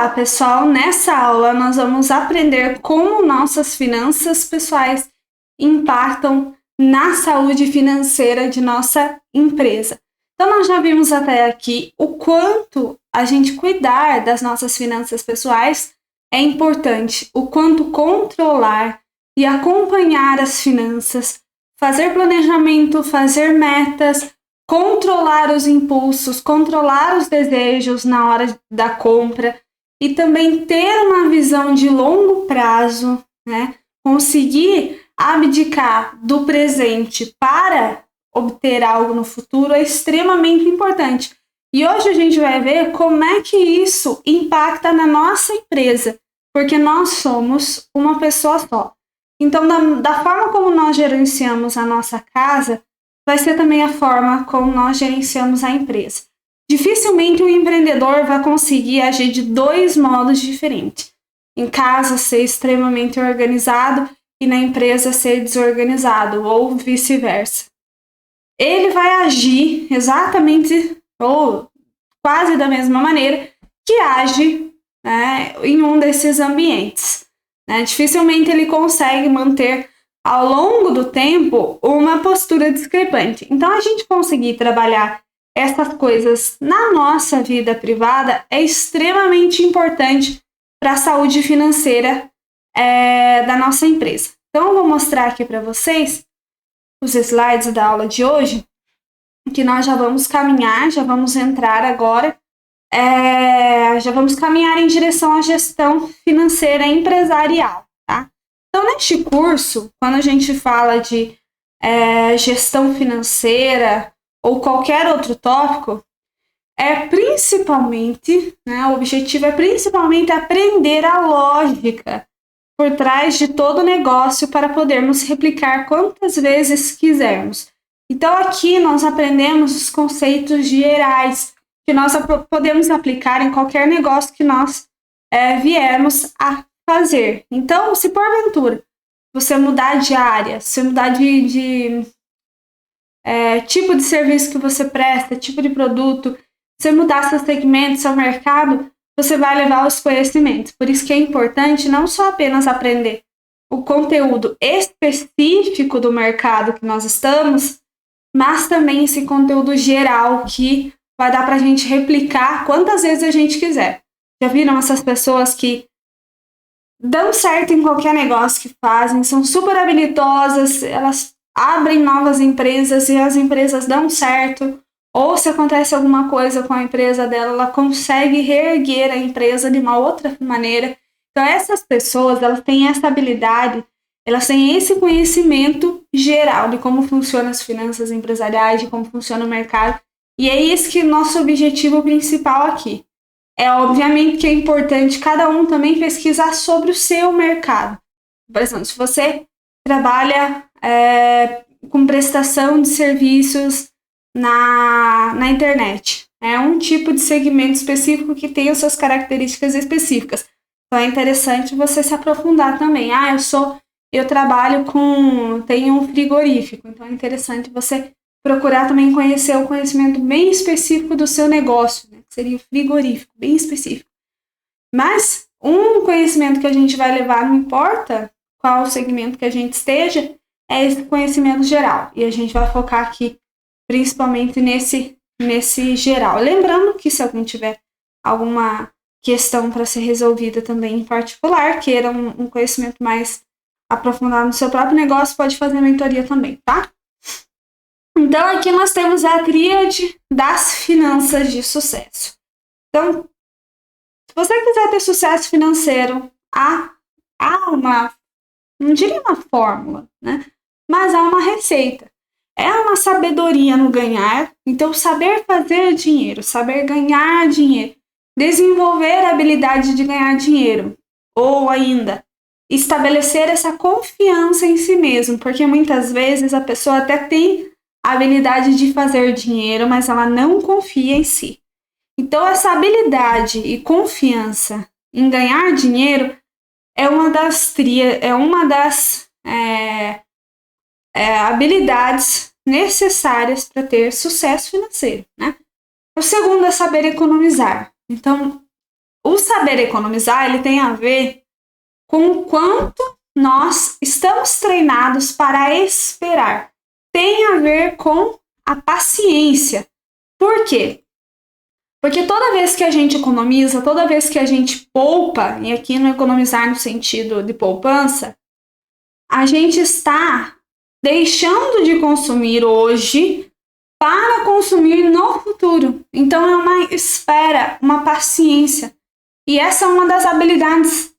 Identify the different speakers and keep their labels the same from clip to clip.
Speaker 1: Olá, pessoal! Nessa aula nós vamos aprender como nossas finanças pessoais impactam na saúde financeira de nossa empresa. Então, nós já vimos até aqui o quanto a gente cuidar das nossas finanças pessoais é importante, o quanto controlar e acompanhar as finanças, fazer planejamento, fazer metas, controlar os impulsos, controlar os desejos na hora da compra e também ter uma visão de longo prazo, né? Conseguir abdicar do presente para obter algo no futuro é extremamente importante. E hoje a gente vai ver como é que isso impacta na nossa empresa, porque nós somos uma pessoa só. Então, da forma como nós gerenciamos a nossa casa, vai ser também a forma como nós gerenciamos a empresa. Dificilmente o empreendedor vai conseguir agir de dois modos diferentes. Em casa, ser extremamente organizado e na empresa ser desorganizado, ou vice-versa. Ele vai agir exatamente ou quase da mesma maneira que age, né, em um desses ambientes. Né? Dificilmente ele consegue manter ao longo do tempo uma postura discrepante. Então, a gente conseguir trabalhar essas coisas na nossa vida privada é extremamente importante para a saúde financeira da nossa empresa. Então, eu vou mostrar aqui para vocês os slides da aula de hoje, que nós já vamos caminhar, já vamos entrar agora, já vamos caminhar em direção à gestão financeira empresarial, tá? Então, neste curso, quando a gente fala de gestão financeira ou qualquer outro tópico, o objetivo é principalmente aprender a lógica por trás de todo o negócio para podermos replicar quantas vezes quisermos. Então, aqui nós aprendemos os conceitos gerais que nós podemos aplicar em qualquer negócio que nós viermos a fazer. Então, se porventura você mudar de área, se mudar de tipo de serviço que você presta, tipo de produto, se mudar seu segmento, seu mercado, você vai levar os conhecimentos. Por isso que é importante não só apenas aprender o conteúdo específico do mercado que nós estamos, mas também esse conteúdo geral que vai dar para a gente replicar quantas vezes a gente quiser. Já viram essas pessoas que dão certo em qualquer negócio que fazem, são super habilidosas, elas abrem novas empresas e as empresas dão certo, ou se acontece alguma coisa com a empresa dela, ela consegue reerguer a empresa de uma outra maneira. Então, essas pessoas, elas têm essa habilidade, elas têm esse conhecimento geral de como funcionam as finanças empresariais, de como funciona o mercado, e é esse que é o nosso objetivo principal aqui. Obviamente que é importante cada um também pesquisar sobre o seu mercado. Por exemplo, se você trabalha com prestação de serviços na internet, é um tipo de segmento específico que tem as suas características específicas. Então é interessante você se aprofundar também. Eu trabalho tenho um frigorífico, então é interessante você procurar também conhecer o conhecimento bem específico do seu negócio, né? Que seria o frigorífico, bem específico. Mas um conhecimento que a gente vai levar, não importa qual segmento que a gente esteja, é esse conhecimento geral. E a gente vai focar aqui principalmente nesse geral. Lembrando que se alguém tiver alguma questão para ser resolvida também em particular, queira um conhecimento mais aprofundado no seu próprio negócio, pode fazer mentoria também, tá? Então, aqui nós temos a tríade das finanças de sucesso. Então, se você quiser ter sucesso financeiro, há não diria uma fórmula, né? Mas há uma receita. É uma sabedoria no ganhar. Então, saber fazer dinheiro, saber ganhar dinheiro, desenvolver a habilidade de ganhar dinheiro, ou ainda estabelecer essa confiança em si mesmo, porque muitas vezes a pessoa até tem a habilidade de fazer dinheiro, mas ela não confia em si. Então, essa habilidade e confiança em ganhar dinheiro é uma das habilidades necessárias para ter sucesso financeiro, né? O segundo é saber economizar. Então, o saber economizar, ele tem a ver com o quanto nós estamos treinados para esperar. Tem a ver com a paciência. Por quê? Porque toda vez que a gente economiza, toda vez que a gente poupa, e aqui não economizar no sentido de poupança, a gente está deixando de consumir hoje para consumir no futuro. Então é uma espera, uma paciência. E essa é uma das habilidades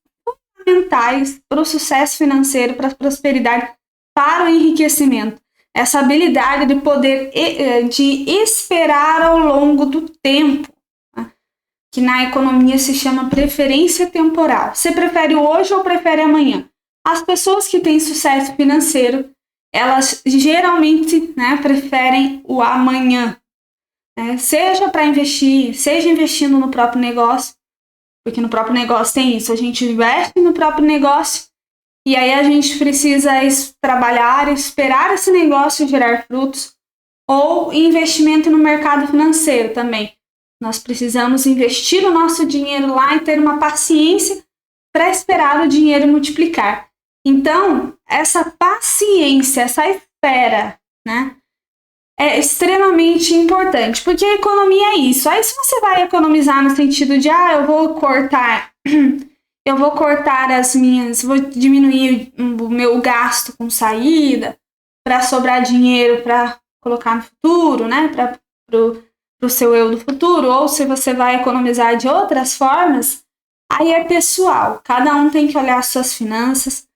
Speaker 1: fundamentais para o sucesso financeiro, para a prosperidade, para o enriquecimento. Essa habilidade de poder de esperar ao longo do tempo, né? Que na economia se chama preferência temporal. Você prefere hoje ou prefere amanhã? As pessoas que têm sucesso financeiro, elas geralmente, né, preferem o amanhã, né? Seja para investir, seja investindo no próprio negócio, porque no próprio negócio tem isso, a gente investe no próprio negócio e aí a gente precisa trabalhar, esperar esse negócio gerar frutos, ou investimento no mercado financeiro também. Nós precisamos investir o nosso dinheiro lá e ter uma paciência para esperar o dinheiro multiplicar. Então, essa paciência, essa espera, né, é extremamente importante, porque a economia é isso. Aí se você vai economizar no sentido de, eu vou cortar vou diminuir o meu gasto com saída, para sobrar dinheiro para colocar no futuro, né, para o seu eu do futuro, ou se você vai economizar de outras formas, aí é pessoal. Cada um tem que olhar as suas finanças,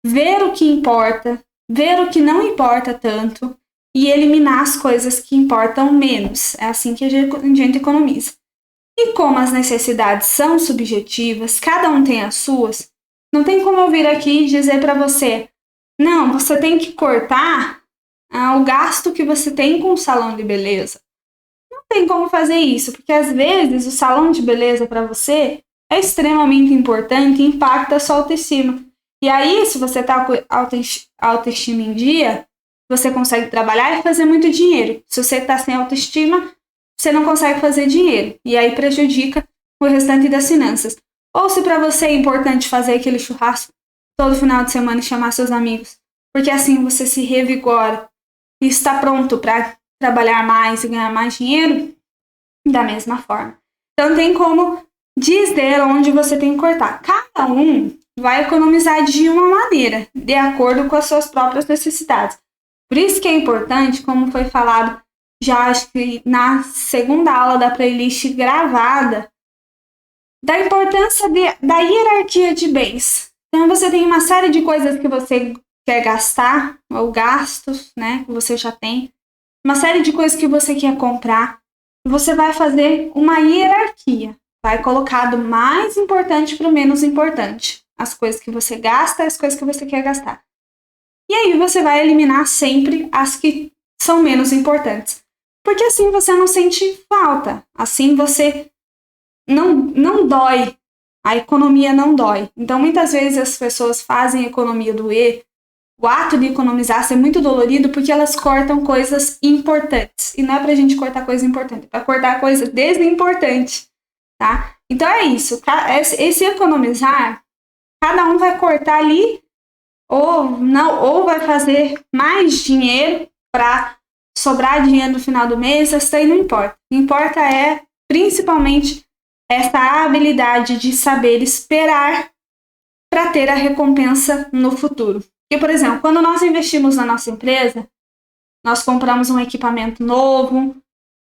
Speaker 1: ver o que importa, ver o que não importa tanto e eliminar as coisas que importam menos. É assim que a gente economiza. E como as necessidades são subjetivas, cada um tem as suas, não tem como eu vir aqui e dizer para você, não, você tem que cortar o gasto que você tem com o salão de beleza. Não tem como fazer isso, porque às vezes o salão de beleza para você é extremamente importante e impacta a sua autoestima. E aí, se você está com autoestima em dia, você consegue trabalhar e fazer muito dinheiro. Se você está sem autoestima, você não consegue fazer dinheiro. E aí prejudica o restante das finanças. Ou se para você é importante fazer aquele churrasco todo final de semana e chamar seus amigos, porque assim você se revigora e está pronto para trabalhar mais e ganhar mais dinheiro, da mesma forma. Então tem como dizer onde você tem que cortar. Cada um vai economizar de uma maneira, de acordo com as suas próprias necessidades. Por isso que é importante, como foi falado já acho que na segunda aula da playlist gravada, da importância da hierarquia de bens. Então você tem uma série de coisas que você quer gastar, ou gastos, né, que você já tem, uma série de coisas que você quer comprar, e você vai fazer uma hierarquia, vai colocar do mais importante para o menos importante, as coisas que você gasta e as coisas que você quer gastar. E aí você vai eliminar sempre as que são menos importantes, porque assim você não sente falta, assim você não dói, a economia não dói. Então muitas vezes as pessoas fazem economia doer, o ato de economizar ser muito dolorido porque elas cortam coisas importantes, e não é pra gente cortar coisa importante, é pra cortar coisa desimportante, tá? Então é isso, esse economizar, cada um vai cortar ali, ou vai fazer mais dinheiro para sobrar dinheiro no final do mês, isso aí não importa. O que importa é, principalmente, essa habilidade de saber esperar para ter a recompensa no futuro. Porque, por exemplo, quando nós investimos na nossa empresa, nós compramos um equipamento novo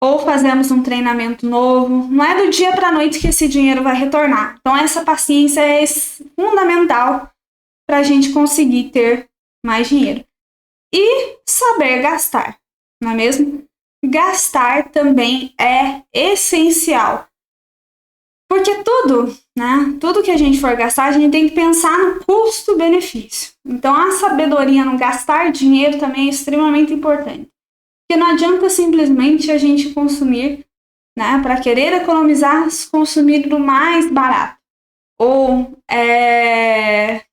Speaker 1: ou fazemos um treinamento novo, não é do dia para a noite que esse dinheiro vai retornar. Então, essa paciência é fundamental para a gente conseguir ter mais dinheiro. E saber gastar, não é mesmo? Gastar também é essencial. Porque tudo que a gente for gastar, a gente tem que pensar no custo-benefício. Então, a sabedoria no gastar dinheiro também é extremamente importante. Porque não adianta simplesmente a gente consumir, né, para querer economizar, consumir do mais barato. Ou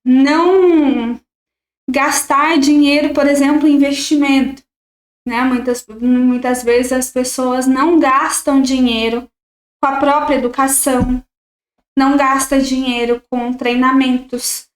Speaker 1: não gastar dinheiro, por exemplo, em investimento. Né? Muitas vezes as pessoas não gastam dinheiro com a própria educação, não gasta dinheiro com treinamentos,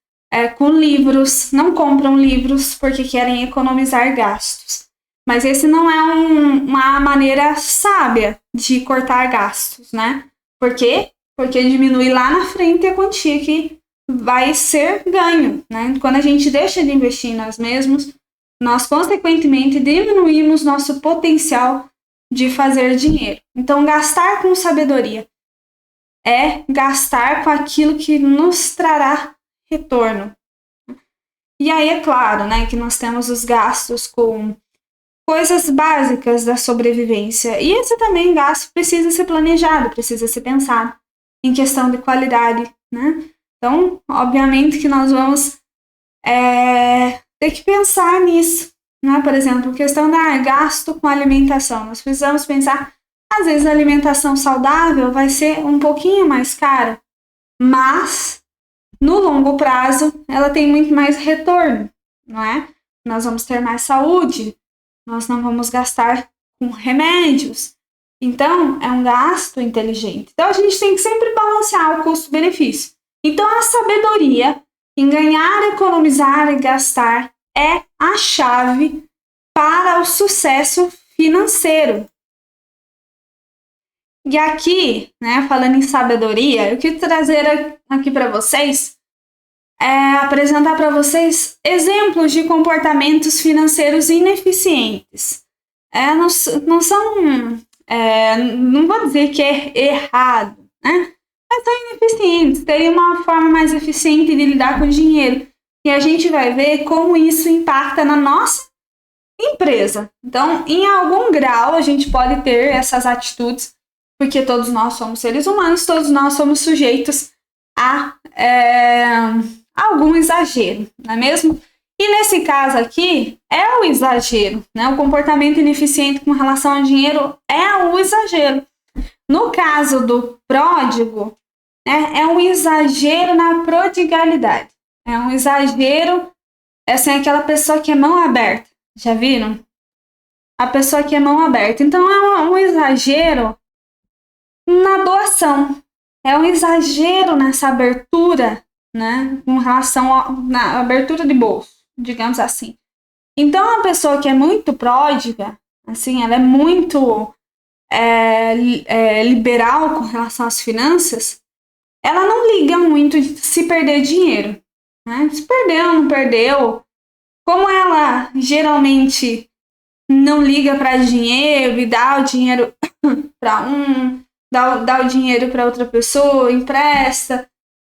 Speaker 1: com livros, não compram livros porque querem economizar gastos. Mas esse não é uma maneira sábia de cortar gastos, né? Por quê? Porque diminui lá na frente a quantia que vai ser ganho, né? Quando a gente deixa de investir em nós mesmos, nós consequentemente diminuímos nosso potencial de fazer dinheiro. Então, gastar com sabedoria é gastar com aquilo que nos trará retorno. E aí é claro, né, que nós temos os gastos com coisas básicas da sobrevivência. E esse também gasto precisa ser planejado, precisa ser pensado em questão de qualidade, né? Então, obviamente que nós vamos ter que pensar nisso, né? Por exemplo, questão da gasto com alimentação. Nós precisamos pensar, às vezes a alimentação saudável vai ser um pouquinho mais cara, mas no longo prazo ela tem muito mais retorno, não é? Nós vamos ter mais saúde, nós não vamos gastar com remédios. Então, é um gasto inteligente. Então, a gente tem que sempre balancear o custo-benefício. Então, a sabedoria em ganhar, economizar e gastar é a chave para o sucesso financeiro. E aqui, né, falando em sabedoria, eu quero trazer aqui para vocês, apresentar para vocês exemplos de comportamentos financeiros ineficientes. Não são, não vou dizer que é errado, né? Mas são ineficientes, teria uma forma mais eficiente de lidar com o dinheiro. E a gente vai ver como isso impacta na nossa empresa. Então, em algum grau, a gente pode ter essas atitudes, porque todos nós somos seres humanos, todos nós somos sujeitos a algum exagero, não é mesmo? E nesse caso aqui, é o exagero, né? O comportamento ineficiente com relação ao dinheiro é o exagero. No caso do pródigo, é um exagero na prodigalidade. É um exagero, assim, aquela pessoa que é mão aberta. Já viram? A pessoa que é mão aberta. Então, é um exagero na doação. É um exagero nessa abertura, né? Com relação na abertura de bolso, digamos assim. Então, a pessoa que é muito pródiga, assim, ela é muito liberal com relação às finanças, ela não liga muito de se perder dinheiro, né? Se perdeu, não perdeu. Como ela geralmente não liga para dinheiro e dá o dinheiro para dá o dinheiro para outra pessoa, empresta,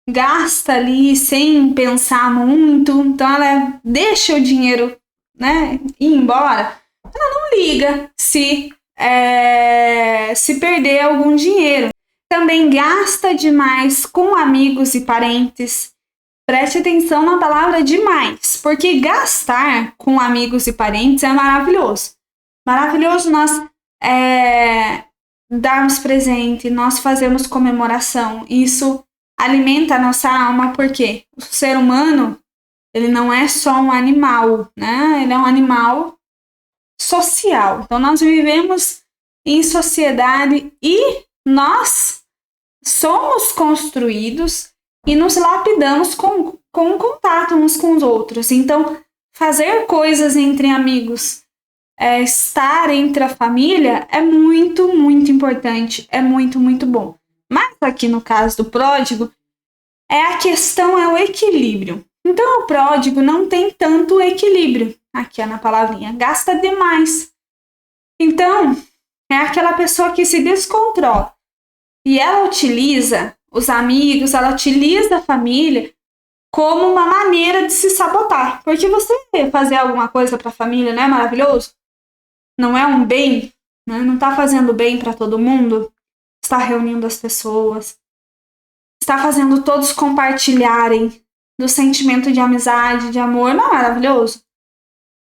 Speaker 1: gasta ali sem pensar muito, então ela deixa o dinheiro, né, ir embora, ela não liga se perder algum dinheiro. Também gasta demais com amigos e parentes. Preste atenção na palavra demais, porque gastar com amigos e parentes é maravilhoso. Maravilhoso nós darmos presente, nós fazermos comemoração. Isso alimenta a nossa alma, porque o ser humano, ele não é só um animal, né? Ele é um animal social. Então, nós vivemos em sociedade e nós somos construídos e nos lapidamos com contato uns com os outros. Então, fazer coisas entre amigos, estar entre a família é muito, muito importante, é muito, muito bom. Mas aqui no caso do pródigo, a questão é o equilíbrio. Então, o pródigo não tem tanto equilíbrio. Aqui na palavrinha, gasta demais. Então, é aquela pessoa que se descontrola. E ela utiliza os amigos, ela utiliza a família como uma maneira de se sabotar. Porque você fazer alguma coisa para a família não é maravilhoso? Não é um bem? Né? Não está fazendo bem para todo mundo? Está reunindo as pessoas. Está fazendo todos compartilharem do sentimento de amizade, de amor. Não é maravilhoso?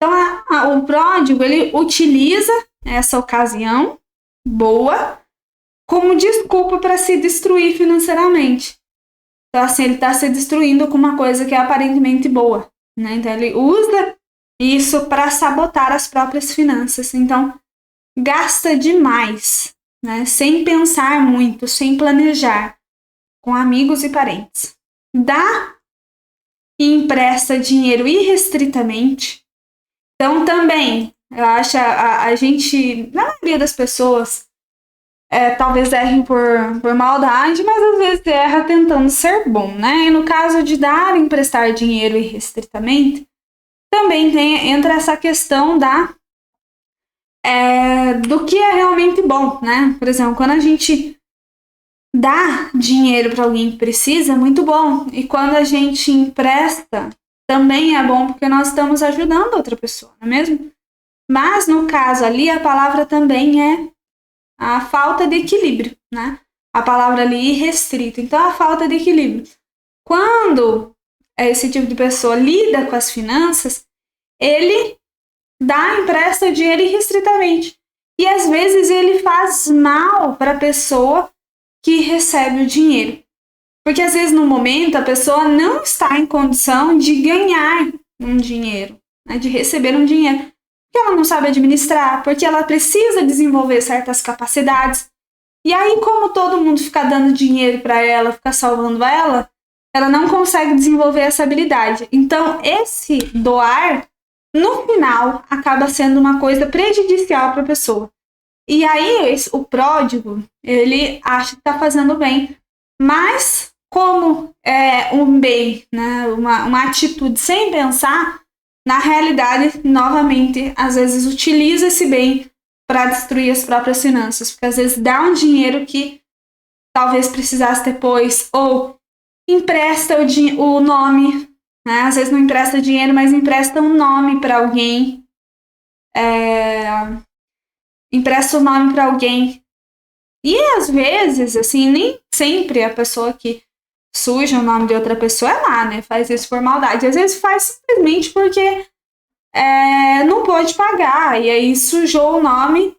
Speaker 1: Então, o pródigo, ele utiliza essa ocasião boa como desculpa para se destruir financeiramente. Então, assim, ele está se destruindo com uma coisa que é aparentemente boa, né? Então, ele usa isso para sabotar as próprias finanças. Então, gasta demais, né? Sem pensar muito, sem planejar. com amigos e parentes. Dá e empresta dinheiro irrestritamente. Então, também, eu acho a gente, na maioria das pessoas, talvez errem por maldade, mas às vezes erra tentando ser bom, né? E no caso de dar e emprestar dinheiro irrestritamente, também entra essa questão do que é realmente bom, né? Por exemplo, quando a gente dá dinheiro para alguém que precisa, é muito bom. E quando a gente empresta, também é bom, porque nós estamos ajudando outra pessoa, não é mesmo? Mas, no caso ali, a palavra também é a falta de equilíbrio, né? A palavra ali, irrestrito. Então, a falta de equilíbrio. Quando esse tipo de pessoa lida com as finanças, ele empresta o dinheiro irrestritamente. E, às vezes, ele faz mal para a pessoa que recebe o dinheiro. Porque, às vezes, no momento, a pessoa não está em condição de ganhar um dinheiro, né? De receber um dinheiro. Porque ela não sabe administrar, porque ela precisa desenvolver certas capacidades. E aí, como todo mundo fica dando dinheiro para ela, fica salvando ela não consegue desenvolver essa habilidade. Então, esse doar, no final, acaba sendo uma coisa prejudicial para a pessoa. E aí, o pródigo, ele acha que está fazendo bem, mas como é um bem, né, uma atitude sem pensar, na realidade, novamente, às vezes utiliza esse bem para destruir as próprias finanças, porque às vezes dá um dinheiro que talvez precisasse depois, ou empresta o nome, né? Às vezes não empresta dinheiro, mas empresta um nome para alguém, empresta o nome para alguém. E às vezes, assim, nem sempre a pessoa que suja o nome de outra pessoa é má, né? Faz isso por maldade. Às vezes faz simplesmente porque não pôde pagar. E aí sujou o nome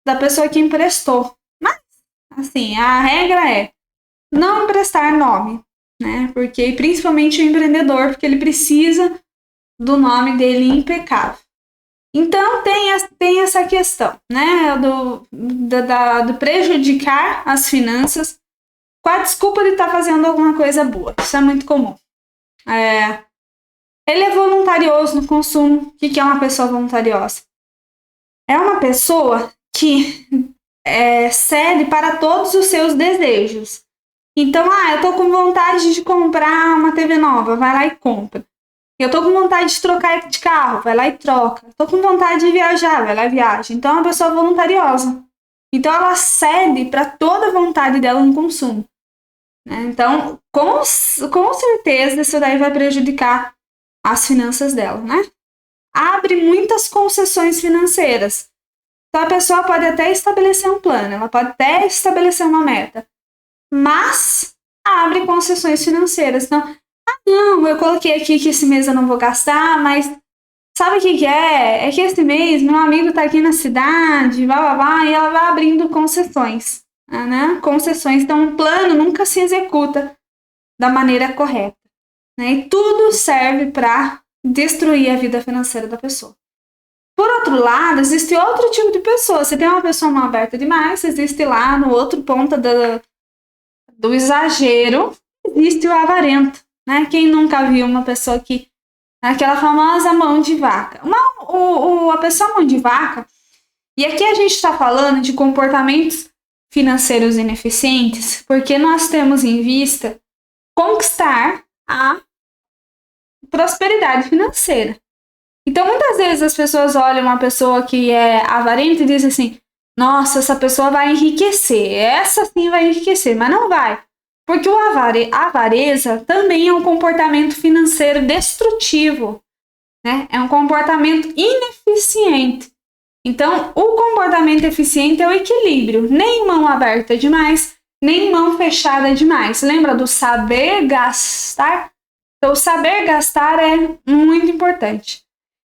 Speaker 1: da pessoa que emprestou. Mas, assim, a regra é não emprestar nome, né? Porque, principalmente o empreendedor, porque ele precisa do nome dele impecável. Então, tem essa questão, né? Do prejudicar as finanças com a desculpa de estar fazendo alguma coisa boa. Isso é muito comum. Ele é voluntarioso no consumo. O que é uma pessoa voluntariosa? É uma pessoa que cede para todos os seus desejos. Então, eu tô com vontade de comprar uma TV nova, vai lá e compra. Eu tô com vontade de trocar de carro, vai lá e troca. Tô com vontade de viajar, vai lá e viaja. Então, é uma pessoa voluntariosa. Então, ela cede para toda a vontade dela no consumo. Né? Então, com certeza, isso daí vai prejudicar as finanças dela, né? Abre muitas concessões financeiras. Então, a pessoa pode até estabelecer um plano, ela pode até estabelecer uma meta, mas abre concessões financeiras. Então, não, eu coloquei aqui que esse mês eu não vou gastar, mas sabe o que é? É que esse mês meu amigo tá aqui na cidade, e ela vai abrindo concessões, né? Concessões. Então, um plano nunca se executa da maneira correta, né? E tudo serve para destruir a vida financeira da pessoa. Por outro lado, existe outro tipo de pessoa. Você tem uma pessoa mal aberta demais, existe lá no outro ponto do exagero, existe o avarento, né? Quem nunca viu uma pessoa que... aquela famosa mão de vaca. A pessoa mão de vaca, e aqui a gente está falando de comportamentos financeiros ineficientes, porque nós temos em vista conquistar a prosperidade financeira. Então, muitas vezes as pessoas olham uma pessoa que é avarenta e dizem assim, nossa, essa pessoa vai enriquecer, essa sim vai enriquecer, mas não vai. Porque a avareza também é um comportamento financeiro destrutivo, né? É um comportamento ineficiente. Então, o comportamento eficiente é o equilíbrio. Nem mão aberta demais, nem mão fechada demais. Lembra do saber gastar? Então, o saber gastar é muito importante.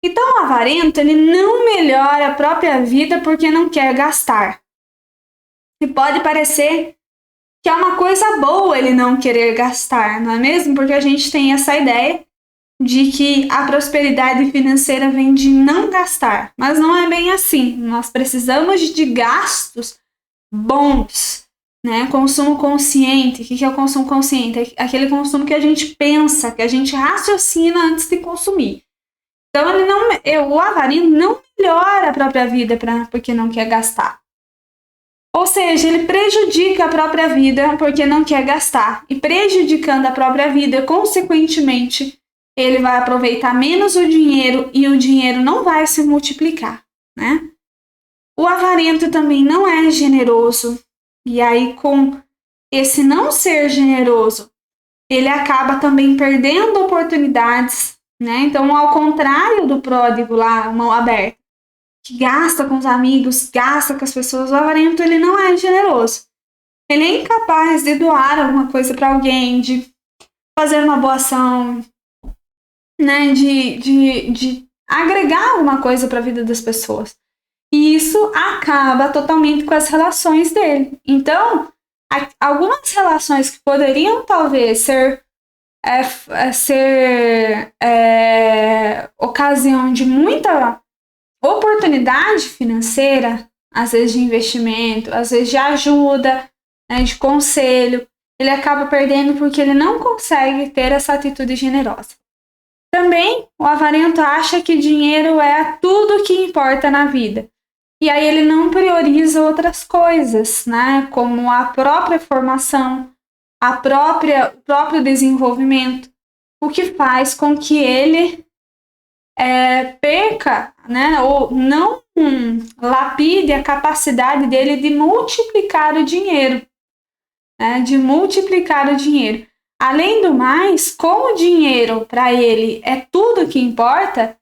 Speaker 1: Então, o avarento, ele não melhora a própria vida porque não quer gastar. E pode parecer que é uma coisa boa ele não querer gastar, não é mesmo? Porque a gente tem essa ideia de que a prosperidade financeira vem de não gastar. Mas não é bem assim. Nós precisamos de gastos bons, né? Consumo consciente. O que é o consumo consciente? É aquele consumo que a gente pensa, que a gente raciocina antes de consumir. Então, o avarento não melhora a própria vida porque não quer gastar. Ou seja, ele prejudica a própria vida porque não quer gastar. E prejudicando a própria vida, consequentemente, ele vai aproveitar menos o dinheiro e o dinheiro não vai se multiplicar, né? O avarento também não é generoso. E aí, com esse não ser generoso, ele acaba também perdendo oportunidades, né? Então, ao contrário do pródigo lá, mão aberta, que gasta com os amigos, gasta com as pessoas, o avarento ele não é generoso. Ele é incapaz de doar alguma coisa para alguém, de fazer uma boa ação, né? De agregar alguma coisa para a vida das pessoas. E isso acaba totalmente com as relações dele. Então, algumas relações que poderiam talvez ser ocasião de muita oportunidade financeira, às vezes de investimento, às vezes de ajuda, né, de conselho, ele acaba perdendo porque ele não consegue ter essa atitude generosa. Também o avarento acha que dinheiro é tudo que importa na vida. E aí ele não prioriza outras coisas, né, como a própria formação, o próprio desenvolvimento, o que faz com que ele perca, né, ou não lapide a capacidade dele de multiplicar o dinheiro, né, de multiplicar o dinheiro. Além do mais, como o dinheiro para ele é tudo que importa,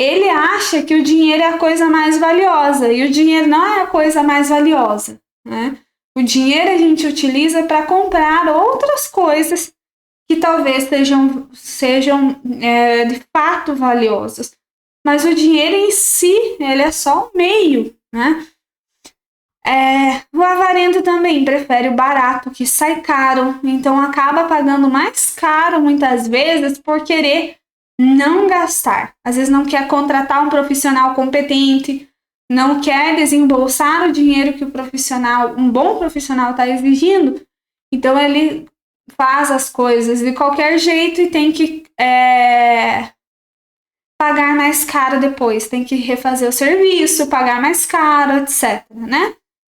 Speaker 1: ele acha que o dinheiro é a coisa mais valiosa, e o dinheiro não é a coisa mais valiosa, né? O dinheiro a gente utiliza para comprar outras coisas que talvez sejam de fato valiosas. Mas o dinheiro em si, ele é só um meio, né? O avarento também prefere o barato, que sai caro, então acaba pagando mais caro muitas vezes por querer não gastar. Às vezes não quer contratar um profissional competente, não quer desembolsar o dinheiro que um bom profissional está exigindo, então ele faz as coisas de qualquer jeito e tem que pagar mais caro depois, tem que refazer o serviço, pagar mais caro, etc, né?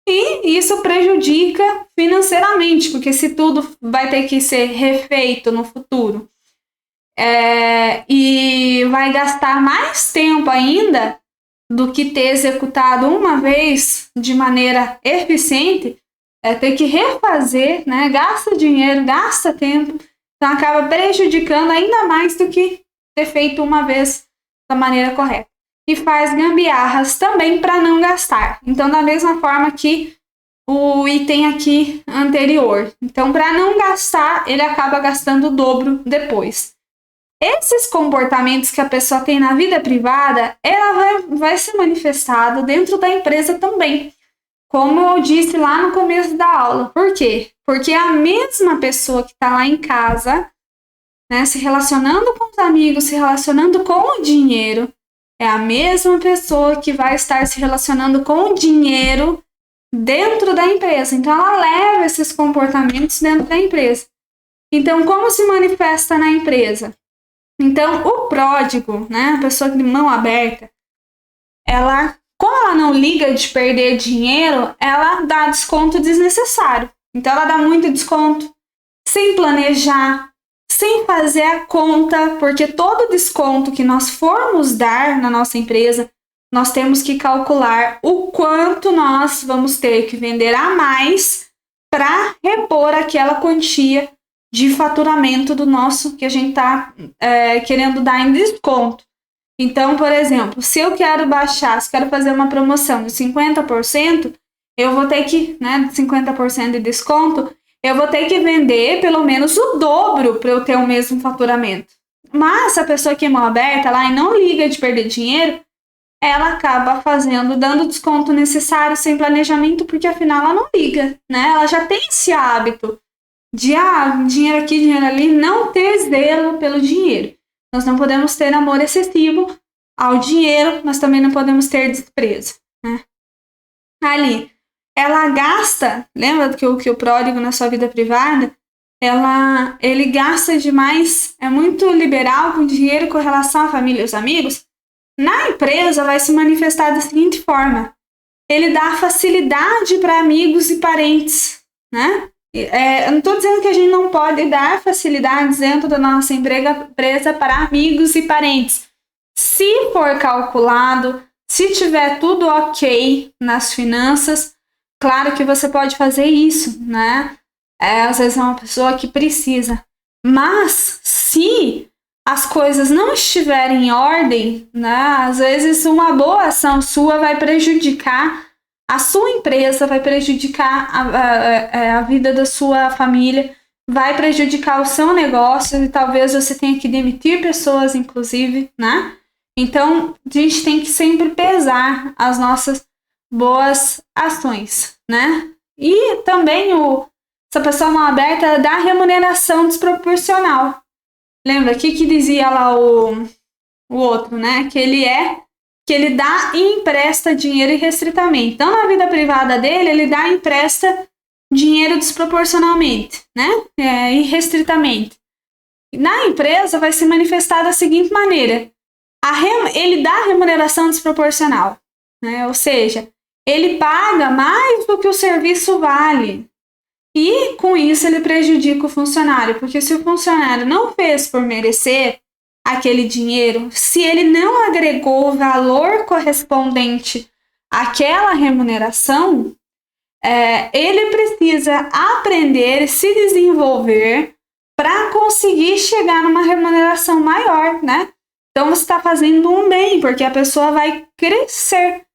Speaker 1: E isso prejudica financeiramente, porque se tudo vai ter que ser refeito no futuro e vai gastar mais tempo ainda do que ter executado uma vez de maneira eficiente, ter que refazer, né? Gasta dinheiro, gasta tempo, então acaba prejudicando ainda mais do que ter feito uma vez da maneira correta. E faz gambiarras também para não gastar. Então, da mesma forma que o item aqui anterior. Então, para não gastar, ele acaba gastando o dobro depois. Esses comportamentos que a pessoa tem na vida privada, ela vai ser manifestada dentro da empresa também. Como eu disse lá no começo da aula. Por quê? Porque a mesma pessoa que está lá em casa, né, se relacionando com os amigos, se relacionando com o dinheiro, é a mesma pessoa que vai estar se relacionando com o dinheiro dentro da empresa. Então, ela leva esses comportamentos dentro da empresa. Então, como se manifesta na empresa? Então, o pródigo, né, a pessoa de mão aberta, como ela não liga de perder dinheiro, ela dá desconto desnecessário. Então, ela dá muito desconto, sem planejar, sem fazer a conta, porque todo desconto que nós formos dar na nossa empresa, nós temos que calcular o quanto nós vamos ter que vender a mais para repor aquela quantia de faturamento do nosso que a gente está querendo dar em desconto. Então, por exemplo, se eu quero fazer uma promoção de 50%, eu vou ter que, né, de 50% de desconto, eu vou ter que vender pelo menos o dobro para eu ter o mesmo faturamento. Mas a pessoa que é mão aberta lá e não liga de perder dinheiro, ela acaba dando o desconto necessário sem planejamento, porque afinal ela não liga, né? Ela já tem esse hábito de dinheiro aqui, dinheiro ali, não ter zelo pelo dinheiro. Nós não podemos ter amor excessivo ao dinheiro, mas também não podemos ter desprezo, né? Ali, ela gasta, lembra que o pródigo na sua vida privada, ele gasta demais, é muito liberal com dinheiro com relação à família e os amigos. Na empresa vai se manifestar da seguinte forma: ele dá facilidade para amigos e parentes, né? Eu não estou dizendo que a gente não pode dar facilidades dentro da nossa empresa para amigos e parentes. Se for calculado, se tiver tudo ok nas finanças, claro que você pode fazer isso, né? Às vezes é uma pessoa que precisa. Mas se as coisas não estiverem em ordem, né? Às vezes uma boa ação sua vai prejudicar a sua empresa, vai prejudicar a vida da sua família, vai prejudicar o seu negócio e talvez você tenha que demitir pessoas, inclusive, né? Então, a gente tem que sempre pesar as nossas boas ações, né? E também essa pessoa mal aberta dá remuneração desproporcional. Lembra aqui que dizia lá o outro, né? Que ele dá e empresta dinheiro irrestritamente. Então, na vida privada dele, ele dá e empresta dinheiro desproporcionalmente, né? Irrestritamente. Na empresa, vai se manifestar da seguinte maneira: ele dá remuneração desproporcional, né? Ou seja, ele paga mais do que o serviço vale. E, com isso, ele prejudica o funcionário, porque se o funcionário não fez por merecer aquele dinheiro, se ele não agregou o valor correspondente àquela remuneração, ele precisa aprender, se desenvolver para conseguir chegar numa remuneração maior, né? Então, você está fazendo um bem, porque a pessoa vai crescer.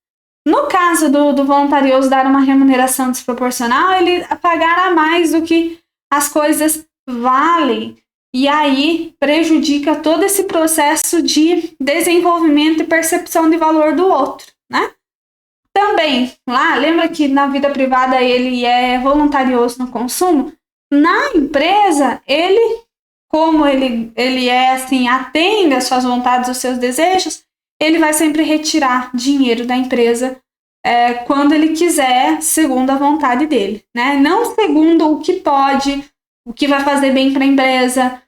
Speaker 1: No caso do voluntarioso dar uma remuneração desproporcional, ele pagará mais do que as coisas valem. E aí prejudica todo esse processo de desenvolvimento e percepção de valor do outro, né? Também, lembra que na vida privada ele é voluntarioso no consumo? Na empresa, como ele é assim, atende às suas vontades, aos seus desejos, ele vai sempre retirar dinheiro da empresa quando ele quiser, segundo a vontade dele, né? Não segundo o que pode, o que vai fazer bem para a empresa,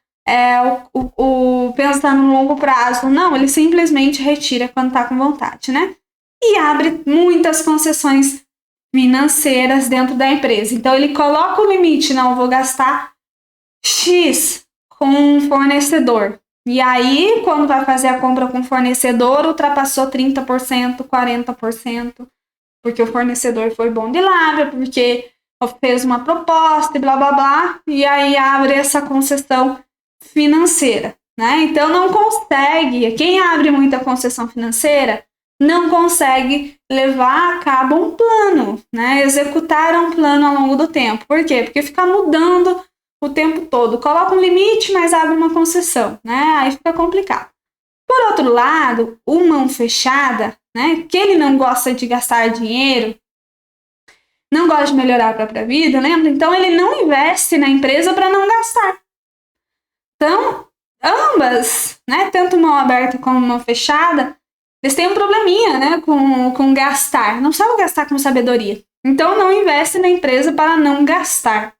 Speaker 1: pensando no longo prazo. Não, ele simplesmente retira quando está com vontade, né? E abre muitas concessões financeiras dentro da empresa. Então, ele coloca o limite: não, eu vou gastar X com um fornecedor. E aí, quando vai fazer a compra com o fornecedor, ultrapassou 30%, 40%, porque o fornecedor foi bom de lábia, porque fez uma proposta e blá, blá, blá, e aí abre essa concessão financeira, né? Então, não consegue, quem abre muita concessão financeira, não consegue levar a cabo um plano, né? Executar um plano ao longo do tempo. Por quê? Porque fica mudando o tempo todo. Coloca um limite, mas abre uma concessão, né? Aí fica complicado. Por outro lado, o mão fechada, né? Que ele não gosta de gastar dinheiro, não gosta de melhorar a própria vida, lembra? Então, ele não investe na empresa para não gastar. Então, ambas, né? Tanto mão aberta como mão fechada, eles têm um probleminha, né? Com gastar. Não sabem gastar com sabedoria. Então, não investe na empresa para não gastar,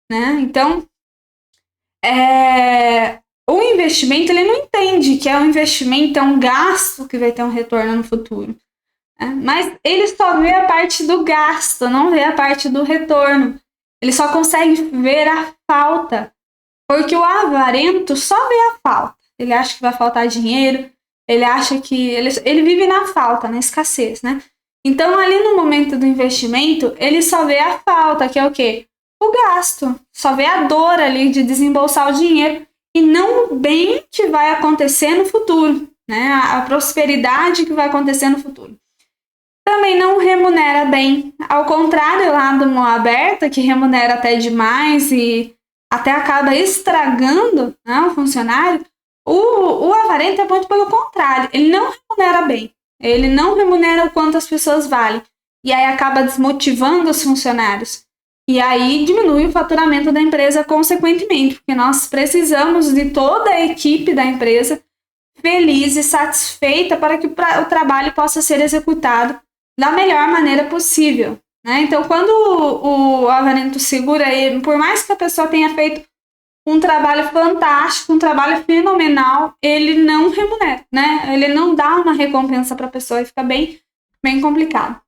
Speaker 1: né? Então, o investimento, ele não entende que um investimento é um gasto que vai ter um retorno no futuro, né? Mas ele só vê a parte do gasto, não vê a parte do retorno. Ele só consegue ver a falta, porque o avarento só vê a falta. Ele acha que vai faltar dinheiro, ele acha que ele vive na falta, na escassez, né? Então, ali no momento do investimento, ele só vê a falta, que é o quê? O gasto. Só vê a dor ali de desembolsar o dinheiro e não o bem que vai acontecer no futuro, né? A prosperidade que vai acontecer no futuro. Também não remunera bem. Ao contrário lá do mão aberta, que remunera até demais e até acaba estragando, né, o funcionário, o avarento é muito pelo contrário. Ele não remunera bem. Ele não remunera o quanto as pessoas valem. E aí acaba desmotivando os funcionários. E aí diminui o faturamento da empresa consequentemente, porque nós precisamos de toda a equipe da empresa feliz e satisfeita para que o trabalho possa ser executado da melhor maneira possível, né? Então, quando o avarento segura ele, por mais que a pessoa tenha feito um trabalho fantástico, um trabalho fenomenal, ele não remunera, né? Ele não dá uma recompensa para a pessoa e fica bem complicado.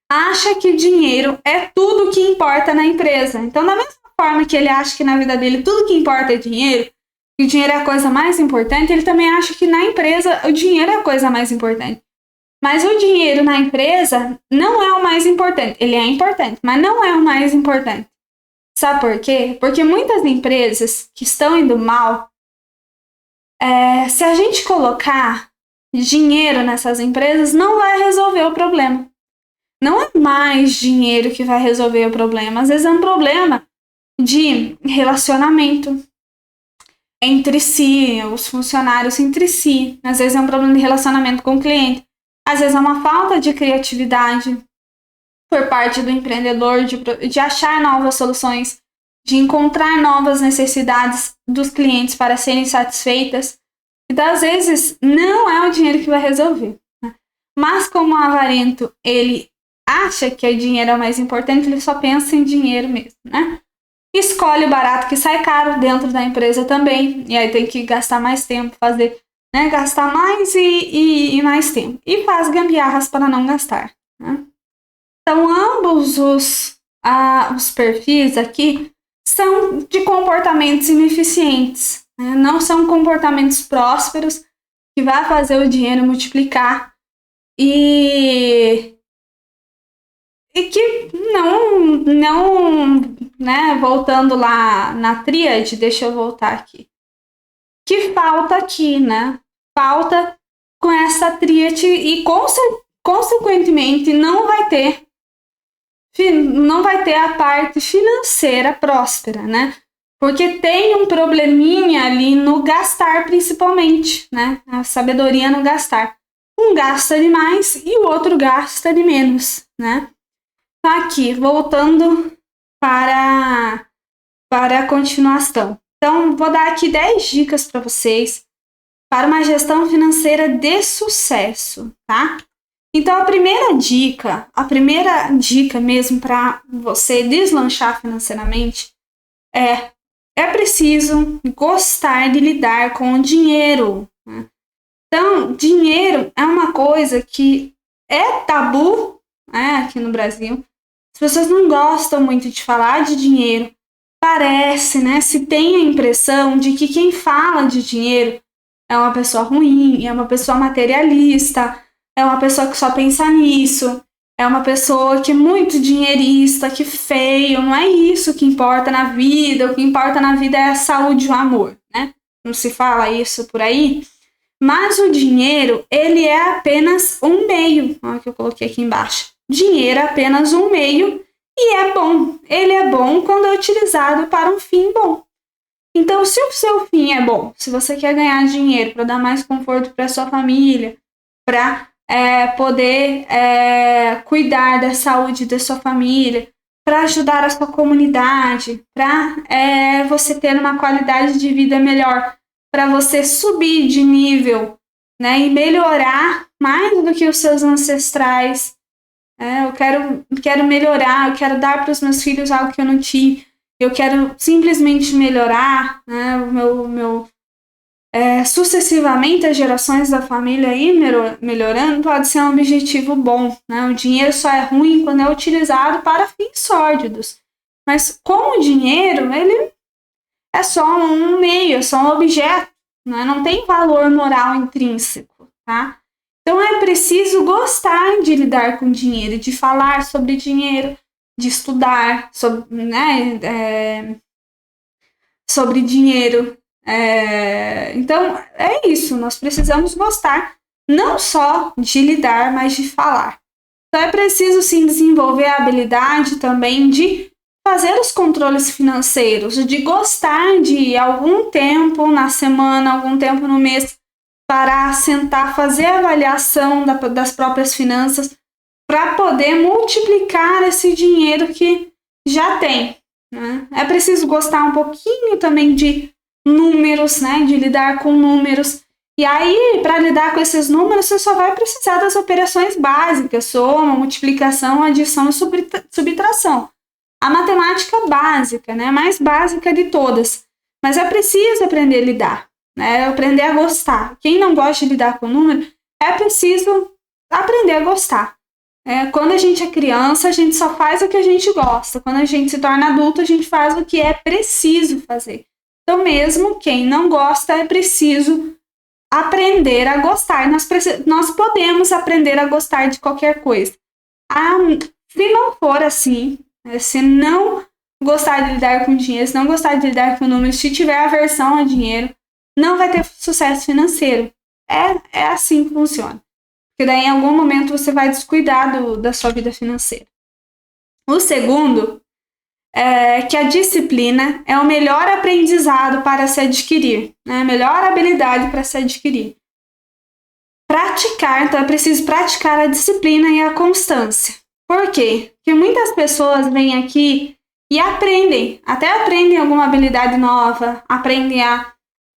Speaker 1: Acha que dinheiro é tudo que importa na empresa. Então, da mesma forma que ele acha que na vida dele tudo que importa é dinheiro, que o dinheiro é a coisa mais importante, ele também acha que na empresa o dinheiro é a coisa mais importante. Mas o dinheiro na empresa não é o mais importante. Ele é importante, mas não é o mais importante. Sabe por quê? Porque muitas empresas que estão indo mal, se a gente colocar dinheiro nessas empresas, não vai resolver o problema. Não é mais dinheiro que vai resolver o problema. Às vezes é um problema de relacionamento entre si, os funcionários entre si. Às vezes é um problema de relacionamento com o cliente. Às vezes é uma falta de criatividade por parte do empreendedor de achar novas soluções, de encontrar novas necessidades dos clientes para serem satisfeitas. Então, às vezes, não é o dinheiro que vai resolver, né? Mas como o avarento, ele acha que o dinheiro é o mais importante, ele só pensa em dinheiro mesmo, né? Escolhe o barato que sai caro dentro da empresa também, e aí tem que gastar mais tempo, fazer, né? Gastar mais e mais tempo. E faz gambiarras para não gastar, né? Então, ambos os perfis aqui são de comportamentos ineficientes, né? Não são comportamentos prósperos que vai fazer o dinheiro multiplicar e que não, né? Voltando lá na tríade, deixa eu voltar aqui. Que falta aqui, né? Falta com essa tríade e, consequentemente, não vai ter a parte financeira próspera, né? Porque tem um probleminha ali no gastar, principalmente, né? A sabedoria no gastar. Um gasta de mais e o outro gasta de menos, né? Aqui, voltando para a continuação. Então, vou dar aqui 10 dicas para vocês para uma gestão financeira de sucesso, tá? Então, a primeira dica mesmo para você deslanchar financeiramente é preciso gostar de lidar com o dinheiro, né? Então, dinheiro é uma coisa que é tabu, né, aqui no Brasil. As pessoas não gostam muito de falar de dinheiro. Parece, né, se tem a impressão de que quem fala de dinheiro é uma pessoa ruim, é uma pessoa materialista, é uma pessoa que só pensa nisso, é uma pessoa que é muito dinheirista, que feio. Não é isso que importa na vida. O que importa na vida é a saúde e o amor, né? Não se fala isso por aí? Mas o dinheiro, ele é apenas um meio. Olha o que eu coloquei aqui embaixo. Dinheiro é apenas um meio e é bom. Ele é bom quando é utilizado para um fim bom. Então, se o seu fim é bom, se você quer ganhar dinheiro para dar mais conforto para sua família, para poder cuidar da saúde da sua família, para ajudar a sua comunidade, para você ter uma qualidade de vida melhor, para você subir de nível, né, e melhorar mais do que os seus ancestrais. Eu quero melhorar, eu quero dar para os meus filhos algo que eu não tive, eu quero simplesmente melhorar, né, sucessivamente as gerações da família ir melhorando, pode ser um objetivo bom, né? O dinheiro só é ruim quando é utilizado para fins sórdidos. Mas com o dinheiro, ele é só um meio, é só um objeto, né? Não tem valor moral intrínseco, tá? Então é preciso gostar de lidar com dinheiro, de falar sobre dinheiro, de estudar sobre, né, sobre dinheiro. Então, é isso. Nós precisamos gostar não só de lidar, mas de falar. Então, é preciso, sim, desenvolver a habilidade também de fazer os controles financeiros, de gostar de algum tempo na semana, algum tempo no mês, parar, sentar, fazer a avaliação das próprias finanças para poder multiplicar esse dinheiro que já tem, né? É preciso gostar um pouquinho também de números, né? De lidar com números. E aí, para lidar com esses números, você só vai precisar das operações básicas, soma, multiplicação, adição e subtração. A matemática básica, né? A mais básica de todas. Mas é preciso aprender a lidar, né? Aprender a gostar. Quem não gosta de lidar com número, é preciso aprender a gostar. Quando a gente é criança, a gente só faz o que a gente gosta. Quando a gente se torna adulto, a gente faz o que é preciso fazer. Então, mesmo quem não gosta, é preciso aprender a gostar. Nós podemos aprender a gostar de qualquer coisa. Se não for assim, se não gostar de lidar com dinheiro, se não gostar de lidar com números, se tiver aversão a dinheiro, não vai ter sucesso financeiro. É assim que funciona. Porque daí em algum momento você vai descuidar da sua vida financeira. O segundo é que a disciplina é o melhor aprendizado para se adquirir, né? A melhor habilidade para se adquirir. Praticar, então é preciso praticar a disciplina e a constância. Por quê? Porque muitas pessoas vêm aqui e até aprendem alguma habilidade nova, aprendem a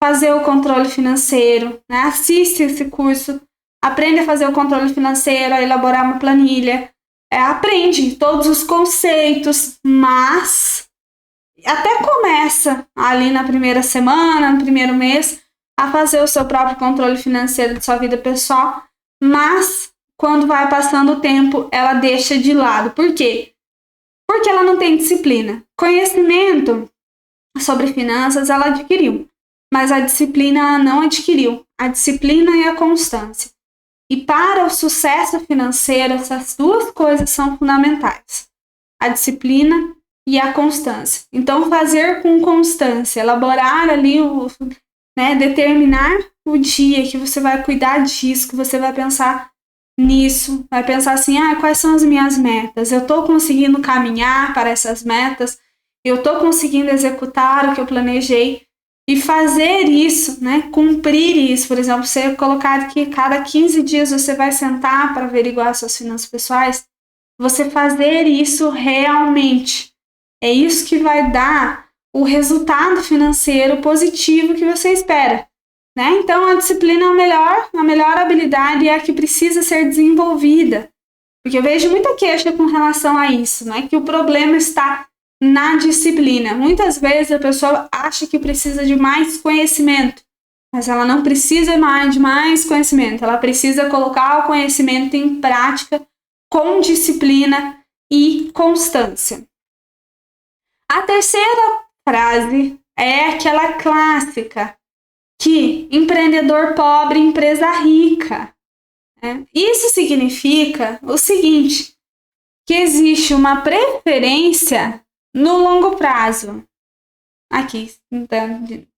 Speaker 1: fazer o controle financeiro, né? Assiste esse curso, aprende a fazer o controle financeiro, a elaborar uma planilha, aprende todos os conceitos, mas até começa ali na primeira semana, no primeiro mês, a fazer o seu próprio controle financeiro de sua vida pessoal, mas quando vai passando o tempo, ela deixa de lado. Por quê? Porque ela não tem disciplina. Conhecimento sobre finanças ela adquiriu, mas a disciplina ela não adquiriu. A disciplina e a constância. E para o sucesso financeiro, essas duas coisas são fundamentais. A disciplina e a constância. Então, fazer com constância, elaborar ali, determinar o dia que você vai cuidar disso, que você vai pensar nisso, vai pensar assim, quais são as minhas metas? Eu estou conseguindo caminhar para essas metas? Eu estou conseguindo executar o que eu planejei? E fazer isso, né? Cumprir isso. Por exemplo, você colocar que cada 15 dias você vai sentar para averiguar suas finanças pessoais, você fazer isso realmente. É isso que vai dar o resultado financeiro positivo que você espera, né? Então, a disciplina é a melhor habilidade, é a que precisa ser desenvolvida. Porque eu vejo muita queixa com relação a isso, né? Que o problema está na disciplina. Muitas vezes a pessoa acha que precisa de mais conhecimento, mas ela não precisa de mais conhecimento. Ela precisa colocar o conhecimento em prática com disciplina e constância. A terceira frase é aquela clássica, que empreendedor pobre, empresa rica. Isso significa o seguinte, que existe uma preferência no longo prazo. Aqui,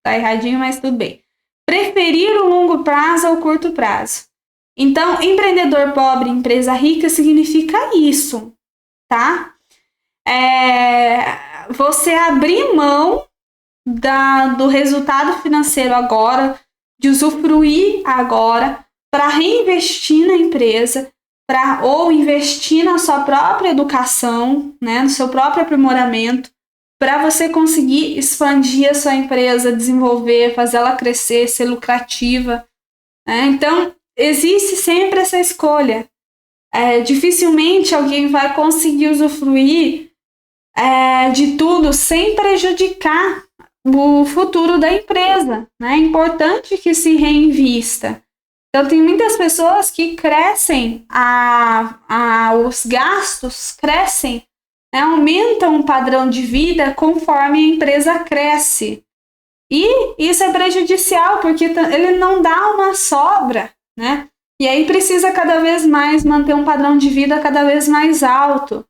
Speaker 1: tá erradinho, mas tudo bem. Preferir o longo prazo ao curto prazo. Então, empreendedor pobre, empresa rica significa isso, tá? Você abrir mão do resultado financeiro agora, de usufruir agora, para reinvestir na empresa, ou investir na sua própria educação, né, no seu próprio aprimoramento, para você conseguir expandir a sua empresa, desenvolver, fazer ela crescer, ser lucrativa. Então, existe sempre essa escolha. Dificilmente alguém vai conseguir usufruir de tudo sem prejudicar o futuro da empresa, né? É importante que se reinvista. Então, tem muitas pessoas que crescem, os gastos crescem, né? Aumentam o padrão de vida conforme a empresa cresce. E isso é prejudicial, porque ele não dá uma sobra, né? E aí precisa cada vez mais manter um padrão de vida cada vez mais alto.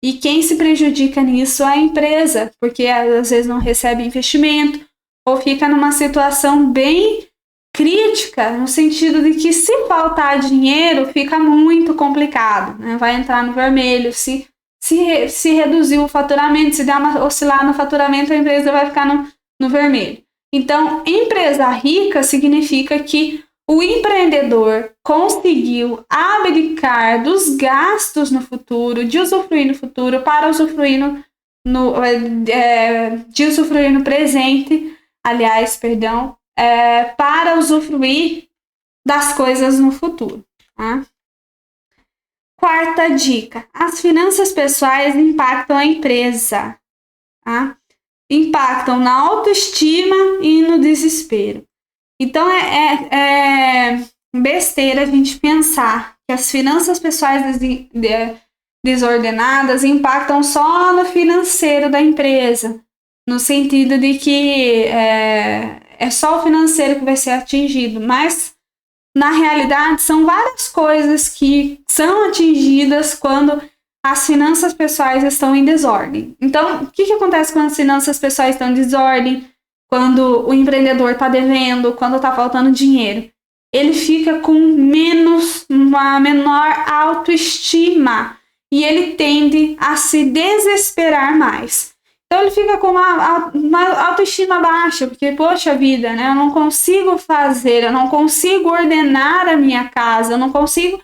Speaker 1: E quem se prejudica nisso é a empresa, porque às vezes não recebe investimento ou fica numa situação bem crítica, no sentido de que se faltar dinheiro fica muito complicado, né? Vai entrar no vermelho, se reduzir o faturamento, se der uma oscilar no faturamento, a empresa vai ficar no vermelho. Então, empresa rica significa que o empreendedor conseguiu abdicar dos gastos no futuro, de usufruir no futuro, para usufruir de usufruir no presente, para usufruir das coisas no futuro. Tá? Quarta dica: as finanças pessoais impactam a empresa. Tá? Impactam na autoestima e no desespero. Então, é besteira a gente pensar que as finanças pessoais desordenadas impactam só no financeiro da empresa, no sentido de que é só o financeiro que vai ser atingido, mas na realidade são várias coisas que são atingidas quando as finanças pessoais estão em desordem. Então, o que acontece quando as finanças pessoais estão em desordem? Quando o empreendedor está devendo, quando está faltando dinheiro, ele fica com uma menor autoestima e ele tende a se desesperar mais. Então ele fica com uma autoestima baixa, porque, poxa vida, né, eu não consigo fazer, eu não consigo ordenar a minha casa, eu não consigo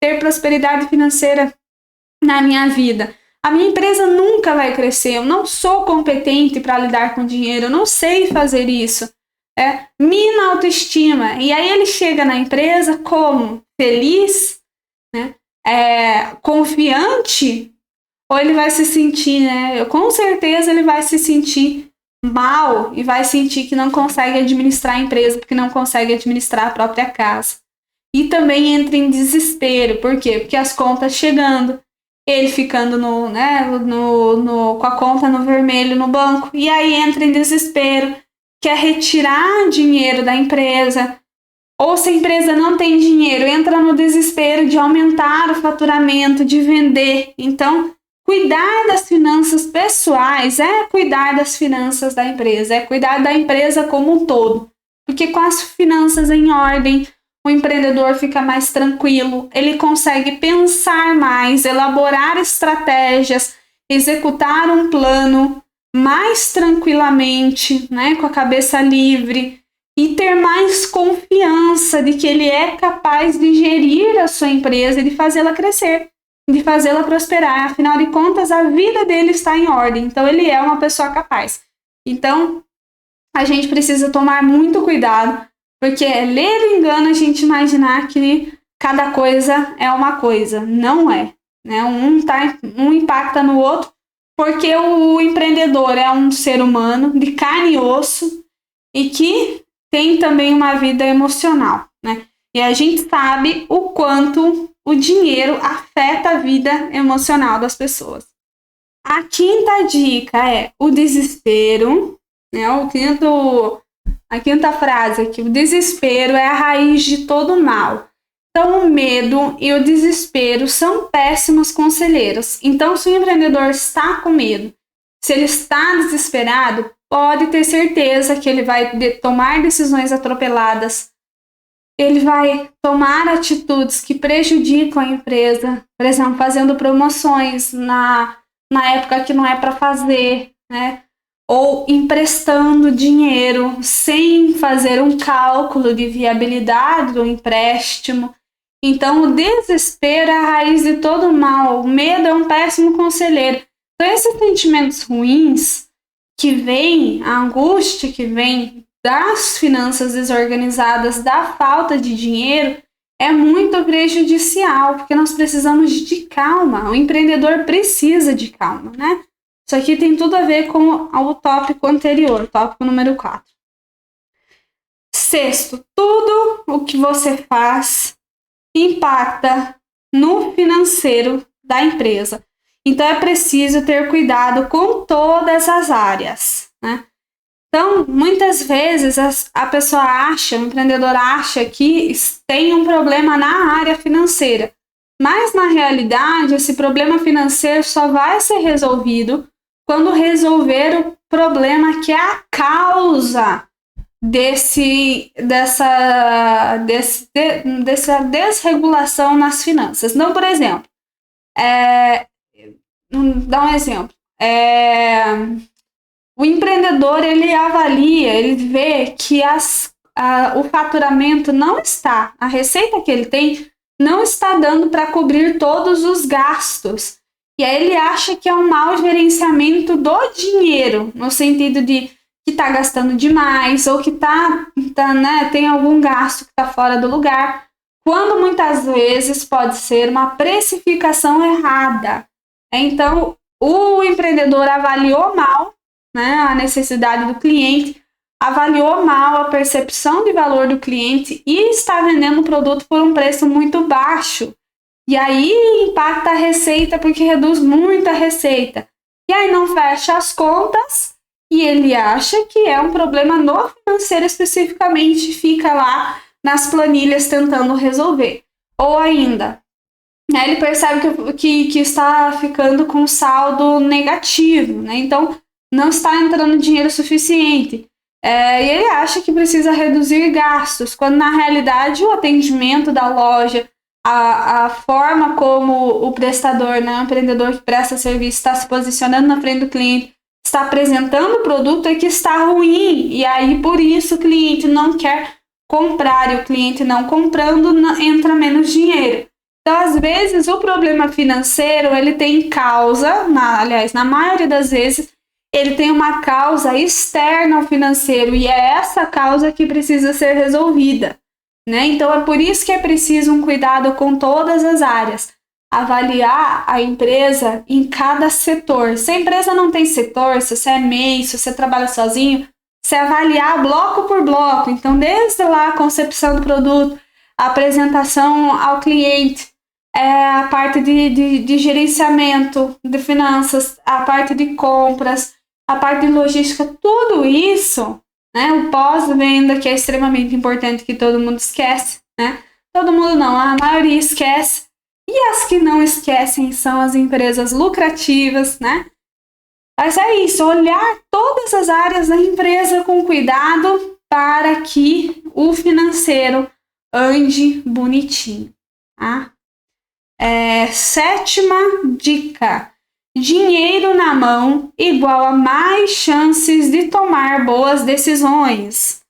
Speaker 1: ter prosperidade financeira na minha vida. A minha empresa nunca vai crescer, eu não sou competente para lidar com dinheiro, eu não sei fazer isso. Mina autoestima. E aí ele chega na empresa como? Feliz, né? Confiante, ou ele vai se sentir, né? Com certeza ele vai se sentir mal e vai sentir que não consegue administrar a empresa, porque não consegue administrar a própria casa. E também entra em desespero. Por quê? Porque as contas chegando, ele ficando com a conta no vermelho no banco, e aí entra em desespero, quer retirar dinheiro da empresa, ou se a empresa não tem dinheiro, entra no desespero de aumentar o faturamento, de vender. Então, cuidar das finanças pessoais é cuidar das finanças da empresa, é cuidar da empresa como um todo. Porque com as finanças em ordem, o empreendedor fica mais tranquilo, ele consegue pensar mais, elaborar estratégias, executar um plano mais tranquilamente, né, com a cabeça livre, e ter mais confiança de que ele é capaz de gerir a sua empresa e de fazê-la crescer, de fazê-la prosperar. Afinal de contas, a vida dele está em ordem, então ele é uma pessoa capaz. Então, a gente precisa tomar muito cuidado, porque é ler engano a gente imaginar que cada coisa é uma coisa. Não é. Né? Um impacta no outro, porque o empreendedor é um ser humano de carne e osso e que tem também uma vida emocional. Né? E a gente sabe o quanto o dinheiro afeta a vida emocional das pessoas. A quinta dica é o desespero. Né? A quinta frase aqui: o desespero é a raiz de todo mal. Então, o medo e o desespero são péssimos conselheiros. Então, se o empreendedor está com medo, se ele está desesperado, pode ter certeza que ele vai tomar decisões atropeladas, ele vai tomar atitudes que prejudicam a empresa, por exemplo, fazendo promoções na época que não é para fazer, né? Ou emprestando dinheiro sem fazer um cálculo de viabilidade do empréstimo. Então, o desespero é a raiz de todo mal. O medo é um péssimo conselheiro. Então, esses sentimentos ruins que vêm, a angústia que vem das finanças desorganizadas, da falta de dinheiro, é muito prejudicial, porque nós precisamos de calma. O empreendedor precisa de calma, né? Isso aqui tem tudo a ver com o tópico anterior, tópico número 4. Sexto, tudo o que você faz impacta no financeiro da empresa. Então, é preciso ter cuidado com todas as áreas, né? Então, muitas vezes a pessoa acha, o empreendedor acha que tem um problema na área financeira. Mas, na realidade, esse problema financeiro só vai ser resolvido quando resolver o problema que é a causa dessa desregulação nas finanças. Então, por exemplo, dar um exemplo. O empreendedor, ele avalia, ele vê que o faturamento não está, a receita que ele tem não está dando para cobrir todos os gastos. E aí ele acha que é um mau gerenciamento do dinheiro, no sentido de que está gastando demais ou que né, tem algum gasto que está fora do lugar, quando muitas vezes pode ser uma precificação errada. Então, o empreendedor avaliou mal, né, a necessidade do cliente, avaliou mal a percepção de valor do cliente e está vendendo o produto por um preço muito baixo. E aí impacta a receita porque reduz muito a receita. E aí não fecha as contas e ele acha que é um problema no financeiro especificamente, fica lá nas planilhas tentando resolver. Ou ainda, né, ele percebe que está ficando com saldo negativo, né? Então não está entrando dinheiro suficiente. E ele acha que precisa reduzir gastos, quando na realidade o atendimento da loja, a forma como o prestador, né, o empreendedor que presta serviço está se posicionando na frente do cliente, está apresentando o produto é que está ruim, e aí por isso o cliente não quer comprar, e o cliente não comprando entra menos dinheiro. Então, às vezes, o problema financeiro, ele tem causa, aliás, na maioria das vezes, ele tem uma causa externa ao financeiro, e é essa causa que precisa ser resolvida, né? Então, é por isso que é preciso um cuidado com todas as áreas. Avaliar a empresa em cada setor. Se a empresa não tem setor, se você é MEI, se você trabalha sozinho, você avaliar bloco por bloco. Então, desde lá a concepção do produto, a apresentação ao cliente, a parte de gerenciamento de finanças, a parte de compras, a parte de logística, tudo isso, né? O pós-venda, que é extremamente importante, que todo mundo esquece, né? Todo mundo não, a maioria esquece. E as que não esquecem são as empresas lucrativas, né? Mas é isso, olhar todas as áreas da empresa com cuidado para que o financeiro ande bonitinho, tá? 7ª dica: dinheiro na mão igual a mais chances de tomar boas decisões.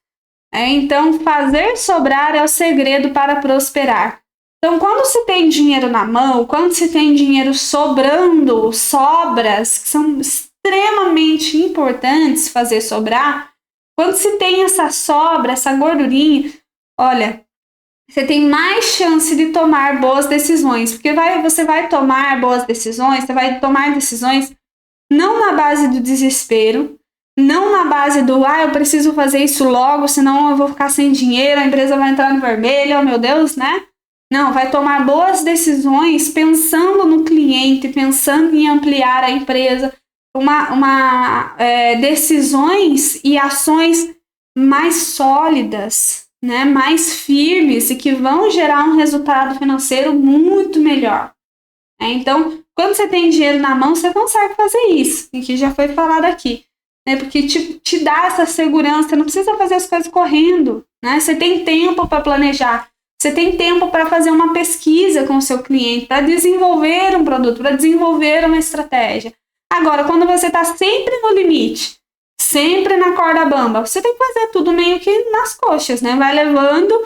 Speaker 1: Então, fazer sobrar é o segredo para prosperar. Então, quando se tem dinheiro na mão, quando se tem dinheiro sobrando, sobras, que são extremamente importantes fazer sobrar, quando se tem essa sobra, essa gordurinha, olha, você tem mais chance de tomar boas decisões, porque você vai tomar boas decisões, você vai tomar decisões não na base do desespero, não na base do, eu preciso fazer isso logo, senão eu vou ficar sem dinheiro, a empresa vai entrar no vermelho, oh meu Deus, né? Não, vai tomar boas decisões pensando no cliente, pensando em ampliar a empresa, decisões e ações mais sólidas, né, mais firmes e que vão gerar um resultado financeiro muito melhor. Então, quando você tem dinheiro na mão, você consegue fazer isso, e que já foi falado aqui, né, porque te dá essa segurança, não precisa fazer as coisas correndo, né, você tem tempo para planejar. Você tem tempo para fazer uma pesquisa com o seu cliente, para desenvolver um produto, para desenvolver uma estratégia. Agora, quando você está sempre no limite, sempre na corda bamba, você tem que fazer tudo meio que nas coxas, né? Vai levando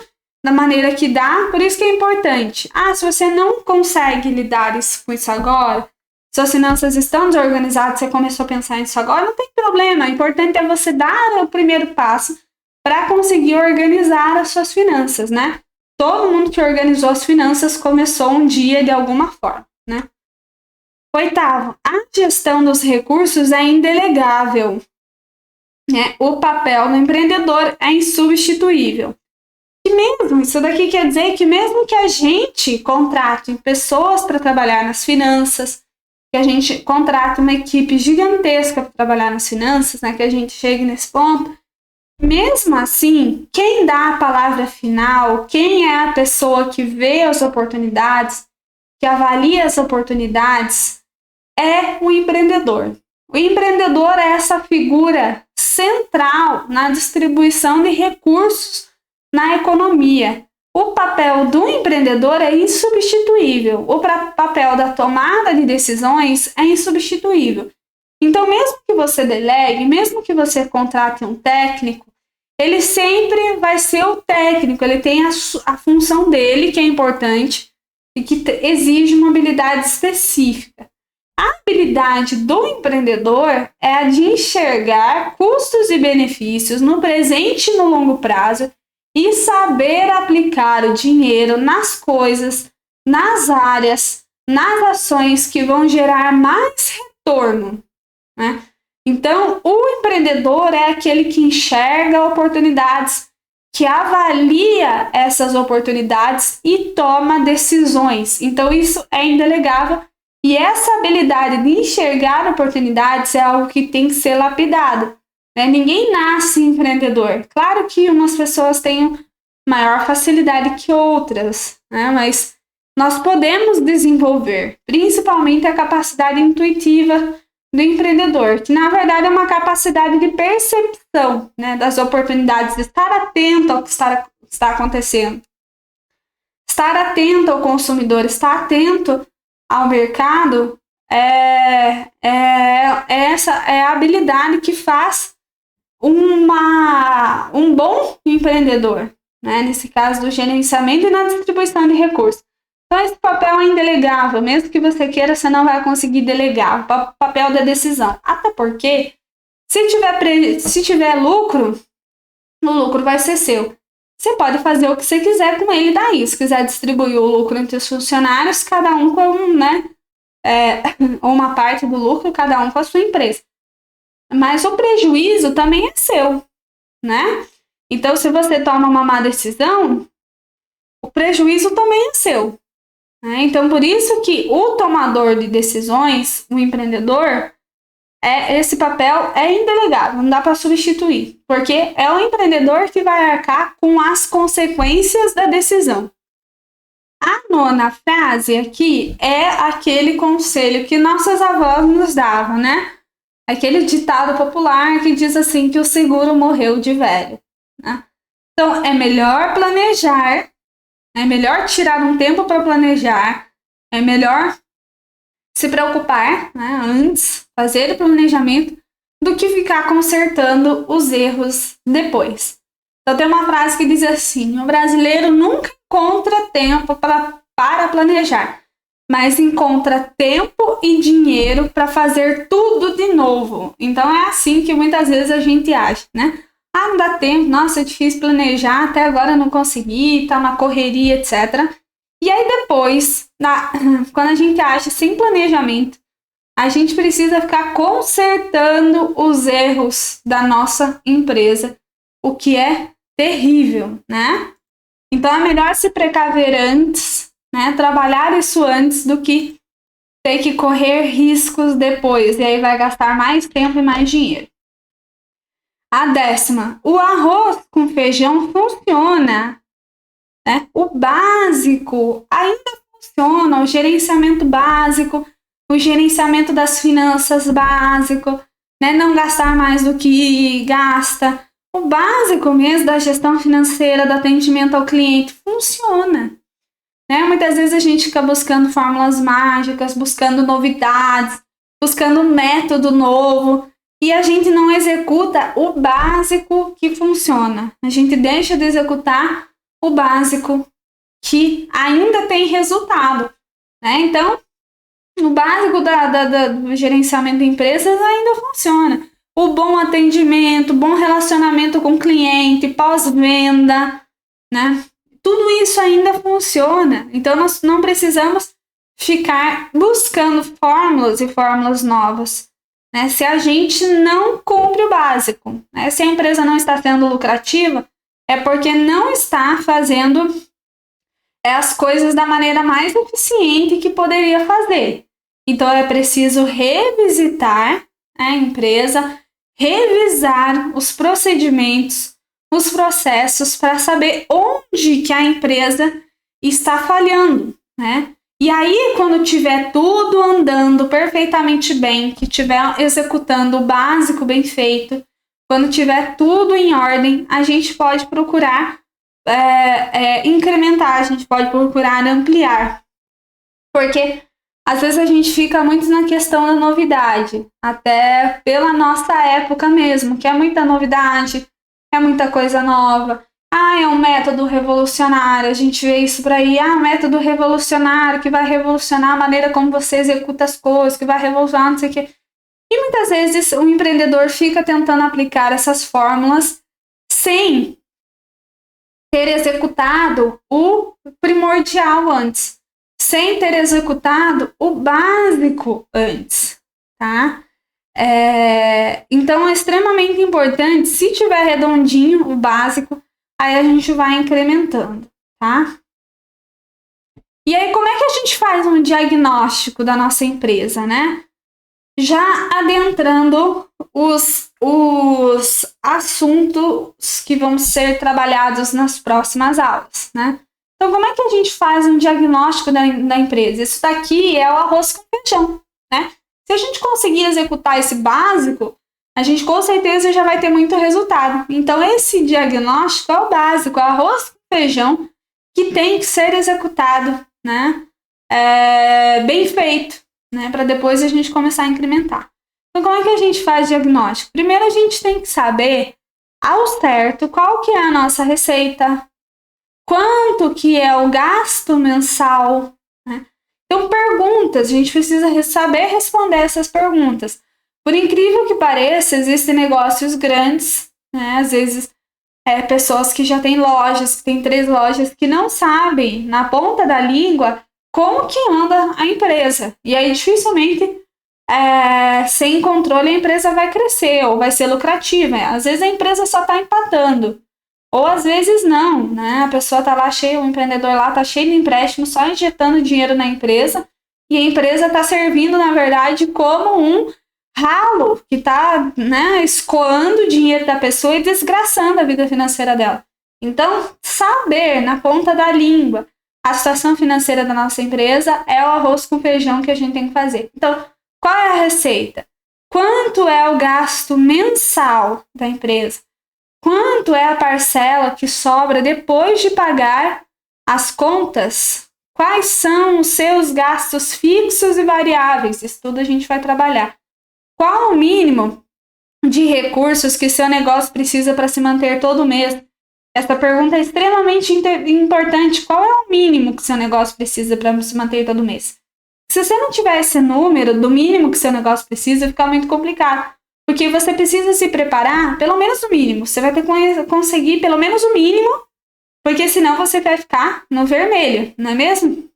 Speaker 1: da maneira que dá, por isso que é importante. Se você não consegue lidar com isso agora, suas finanças estão desorganizadas, você começou a pensar nisso agora, não tem problema. O importante é você dar o primeiro passo para conseguir organizar as suas finanças, né? Todo mundo que organizou as finanças começou um dia de alguma forma, né? 8º, a gestão dos recursos é indelegável. O papel do empreendedor é insubstituível. E mesmo, isso daqui quer dizer que mesmo que a gente contrate pessoas para trabalhar nas finanças, que a gente contrate uma equipe gigantesca para trabalhar nas finanças, né, que a gente chegue nesse ponto, mesmo assim, quem dá a palavra final, quem é a pessoa que vê as oportunidades, que avalia as oportunidades, é o empreendedor. O empreendedor é essa figura central na distribuição de recursos na economia. O papel do empreendedor é insubstituível. O papel da tomada de decisões é insubstituível. Então, mesmo que você delegue, mesmo que você contrate um técnico, ele sempre vai ser o técnico, ele tem a função dele, que é importante, e que exige uma habilidade específica. A habilidade do empreendedor é a de enxergar custos e benefícios no presente e no longo prazo e saber aplicar o dinheiro nas coisas, nas áreas, nas ações que vão gerar mais retorno, né? Então, o empreendedor é aquele que enxerga oportunidades, que avalia essas oportunidades e toma decisões. Então, isso é indelegável. E essa habilidade de enxergar oportunidades é algo que tem que ser lapidado, né? Ninguém nasce empreendedor. Claro que umas pessoas têm maior facilidade que outras, né? Mas nós podemos desenvolver, principalmente a capacidade intuitiva do empreendedor, que na verdade é uma capacidade de percepção, né, das oportunidades, de estar atento ao que está acontecendo, estar atento ao consumidor, estar atento ao mercado, essa é a habilidade que faz um bom empreendedor, né, nesse caso do gerenciamento e na distribuição de recursos. Então, esse papel é indelegável. Mesmo que você queira, você não vai conseguir delegar o papel da decisão. Até porque, se tiver lucro, o lucro vai ser seu. Você pode fazer o que você quiser com ele daí. Se quiser distribuir o lucro entre os funcionários, cada um com uma parte do lucro, cada um com a sua empresa. Mas o prejuízo também é seu, né? Então, se você toma uma má decisão, o prejuízo também é seu. Então, por isso que o tomador de decisões, o empreendedor, esse papel é indelegável, não dá para substituir, porque é o empreendedor que vai arcar com as consequências da decisão. A 9ª frase aqui é aquele conselho que nossas avós nos davam, né? Aquele ditado popular que diz assim, que o seguro morreu de velho, né? Então, é melhor planejar, é melhor tirar um tempo para planejar, é melhor se preocupar, né, antes, fazer o planejamento, do que ficar consertando os erros depois. Então tem uma frase que diz assim, o brasileiro nunca encontra tempo para planejar, mas encontra tempo e dinheiro para fazer tudo de novo. Então é assim que muitas vezes a gente age, né? Ah, não dá tempo, nossa, é difícil planejar, até agora não consegui, tá uma correria, etc. E aí depois, quando a gente age sem planejamento, a gente precisa ficar consertando os erros da nossa empresa, o que é terrível, né? Então é melhor se precaver antes, né? Trabalhar isso antes do que ter que correr riscos depois, e aí vai gastar mais tempo e mais dinheiro. A 10ª, o arroz com feijão funciona, né? O básico ainda funciona, o gerenciamento básico, o gerenciamento das finanças básico, né? Não gastar mais do que gasta. O básico mesmo da gestão financeira, do atendimento ao cliente, funciona, né? Muitas vezes a gente fica buscando fórmulas mágicas, buscando novidades, buscando um método novo, e a gente não executa o básico que funciona. A gente deixa de executar o básico que ainda tem resultado, né? Então, o básico do gerenciamento de empresas ainda funciona. O bom atendimento, bom relacionamento com o cliente, pós-venda, né? Tudo isso ainda funciona. Então, nós não precisamos ficar buscando fórmulas e fórmulas novas, né? Se a gente não cumpre o básico, né? Se a empresa não está sendo lucrativa, é porque não está fazendo as coisas da maneira mais eficiente que poderia fazer. Então, é preciso revisitar a empresa, revisar os procedimentos, os processos, para saber onde que a empresa está falhando, né? E aí, quando tiver tudo andando perfeitamente bem, que estiver executando o básico bem feito, quando tiver tudo em ordem, a gente pode procurar incrementar, a gente pode procurar ampliar. Porque às vezes a gente fica muito na questão da novidade, até pela nossa época mesmo, que é muita novidade, é muita coisa nova. Ah, é um método revolucionário, a gente vê isso por aí. Ah, um método revolucionário que vai revolucionar a maneira como você executa as coisas, que vai revolucionar não sei o quê. E muitas vezes o empreendedor fica tentando aplicar essas fórmulas sem ter executado o primordial antes, sem ter executado o básico antes, tá? Então é extremamente importante, se tiver redondinho o básico, aí a gente vai incrementando, tá? E aí, como é que a gente faz um diagnóstico da nossa empresa, né? Já adentrando os assuntos que vão ser trabalhados nas próximas aulas, né? Então, como é que a gente faz um diagnóstico da empresa? Isso daqui é o arroz com feijão, né? Se a gente conseguir executar esse básico, a gente com certeza já vai ter muito resultado. Então, esse diagnóstico é o básico, é o arroz com feijão que tem que ser executado, né? Bem feito, né? Para depois a gente começar a incrementar. Então, como é que a gente faz diagnóstico? Primeiro, a gente tem que saber ao certo qual que é a nossa receita, quanto que é o gasto mensal, né? Então, perguntas, a gente precisa saber responder essas perguntas. Por incrível que pareça, existem negócios grandes, né? Às vezes, pessoas que já têm lojas, que têm 3 lojas, que não sabem, na ponta da língua, como que anda a empresa. E aí, dificilmente, sem controle, a empresa vai crescer ou vai ser lucrativa. Às vezes, a empresa só está empatando. Ou às vezes não, né? A pessoa está lá cheia, o empreendedor lá está cheio de empréstimo, só injetando dinheiro na empresa, e a empresa está servindo, na verdade, como um ralo que está, né, escoando o dinheiro da pessoa e desgraçando a vida financeira dela. Então, saber na ponta da língua a situação financeira da nossa empresa é o arroz com feijão que a gente tem que fazer. Então, qual é a receita? Quanto é o gasto mensal da empresa? Quanto é a parcela que sobra depois de pagar as contas? Quais são os seus gastos fixos e variáveis? Isso tudo a gente vai trabalhar. Qual o mínimo de recursos que seu negócio precisa para se manter todo mês? Essa pergunta é extremamente importante. Qual é o mínimo que seu negócio precisa para se manter todo mês? Se você não tiver esse número do mínimo que seu negócio precisa, fica muito complicado. Porque você precisa se preparar pelo menos o mínimo. Você vai ter que conseguir pelo menos o mínimo, porque senão você vai ficar no vermelho, não é mesmo?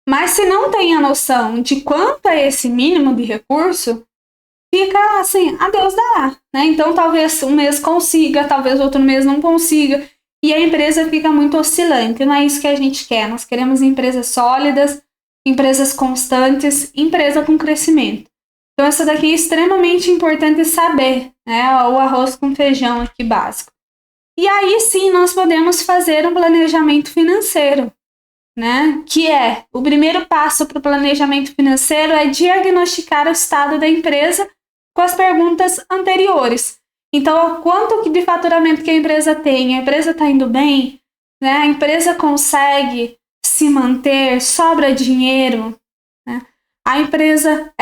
Speaker 1: Mas se não tem a noção de quanto é esse mínimo de recurso, fica assim, a Deus dará, né? Então talvez um mês consiga, talvez outro mês não consiga, e a empresa fica muito oscilante. Não é isso que a gente quer. Nós queremos empresas sólidas, empresas constantes, empresa com crescimento. Então, essa daqui é extremamente importante saber, né? O arroz com feijão aqui básico. E aí sim nós podemos fazer um planejamento financeiro, né? Que é o primeiro passo para o planejamento financeiro é diagnosticar o estado da empresa com as perguntas anteriores. Então, quanto de faturamento que a empresa tem? A empresa está indo bem? Né? A empresa consegue se manter? Sobra dinheiro? Né? A empresa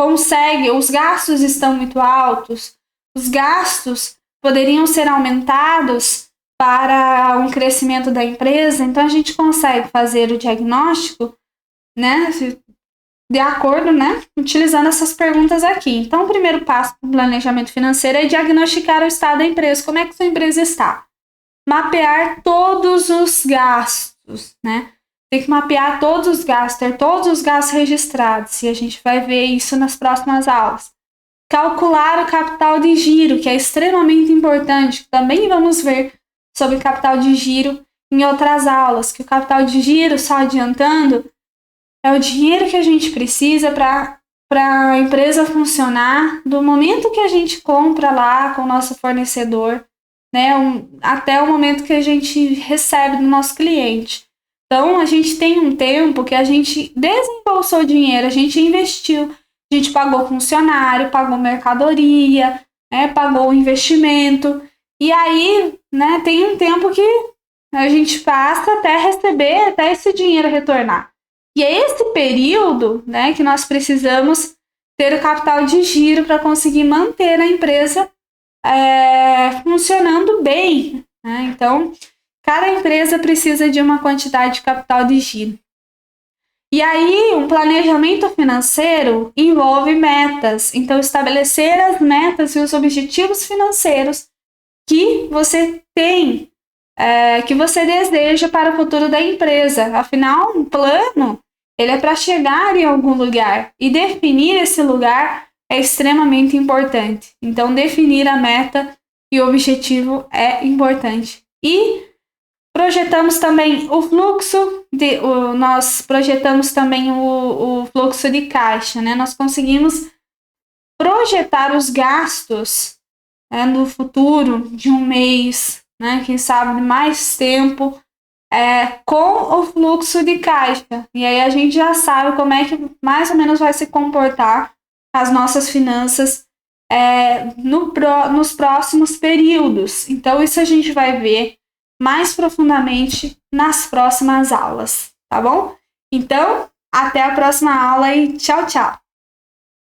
Speaker 1: consegue, os gastos estão muito altos, os gastos poderiam ser aumentados para um crescimento da empresa, então a gente consegue fazer o diagnóstico, né, de acordo, né, utilizando essas perguntas aqui. Então, o primeiro passo do planejamento financeiro é diagnosticar o estado da empresa, como é que sua empresa está. Mapear todos os gastos, né, tem que mapear todos os gastos, ter todos os gastos registrados, e a gente vai ver isso nas próximas aulas. Calcular o capital de giro, que é extremamente importante, também vamos ver sobre capital de giro em outras aulas, que o capital de giro, só adiantando, é o dinheiro que a gente precisa para a empresa funcionar do momento que a gente compra lá com o nosso fornecedor, né, até o momento que a gente recebe do nosso cliente. Então, a gente tem um tempo que a gente desembolsou dinheiro, a gente investiu, a gente pagou funcionário, pagou mercadoria, né, pagou investimento. E aí, né, tem um tempo que a gente passa até receber, até esse dinheiro retornar. E é esse período, né, que nós precisamos ter o capital de giro para conseguir manter a empresa funcionando bem, né? Então, cada empresa precisa de uma quantidade de capital de giro. E aí, um planejamento financeiro envolve metas. Então, estabelecer as metas e os objetivos financeiros que você tem, que você deseja para o futuro da empresa. Afinal, um plano, ele é para chegar em algum lugar. E definir esse lugar é extremamente importante. Então, definir a meta e o objetivo é importante. E projetamos também o fluxo, nós projetamos também o fluxo de caixa, né? Nós conseguimos projetar os gastos, né, no futuro de um mês, né? Quem sabe mais tempo, com o fluxo de caixa. E aí a gente já sabe como é que mais ou menos vai se comportar as nossas finanças nos próximos períodos. Então, isso a gente vai ver mais profundamente nas próximas aulas, tá bom? Então, até a próxima aula e tchau, tchau!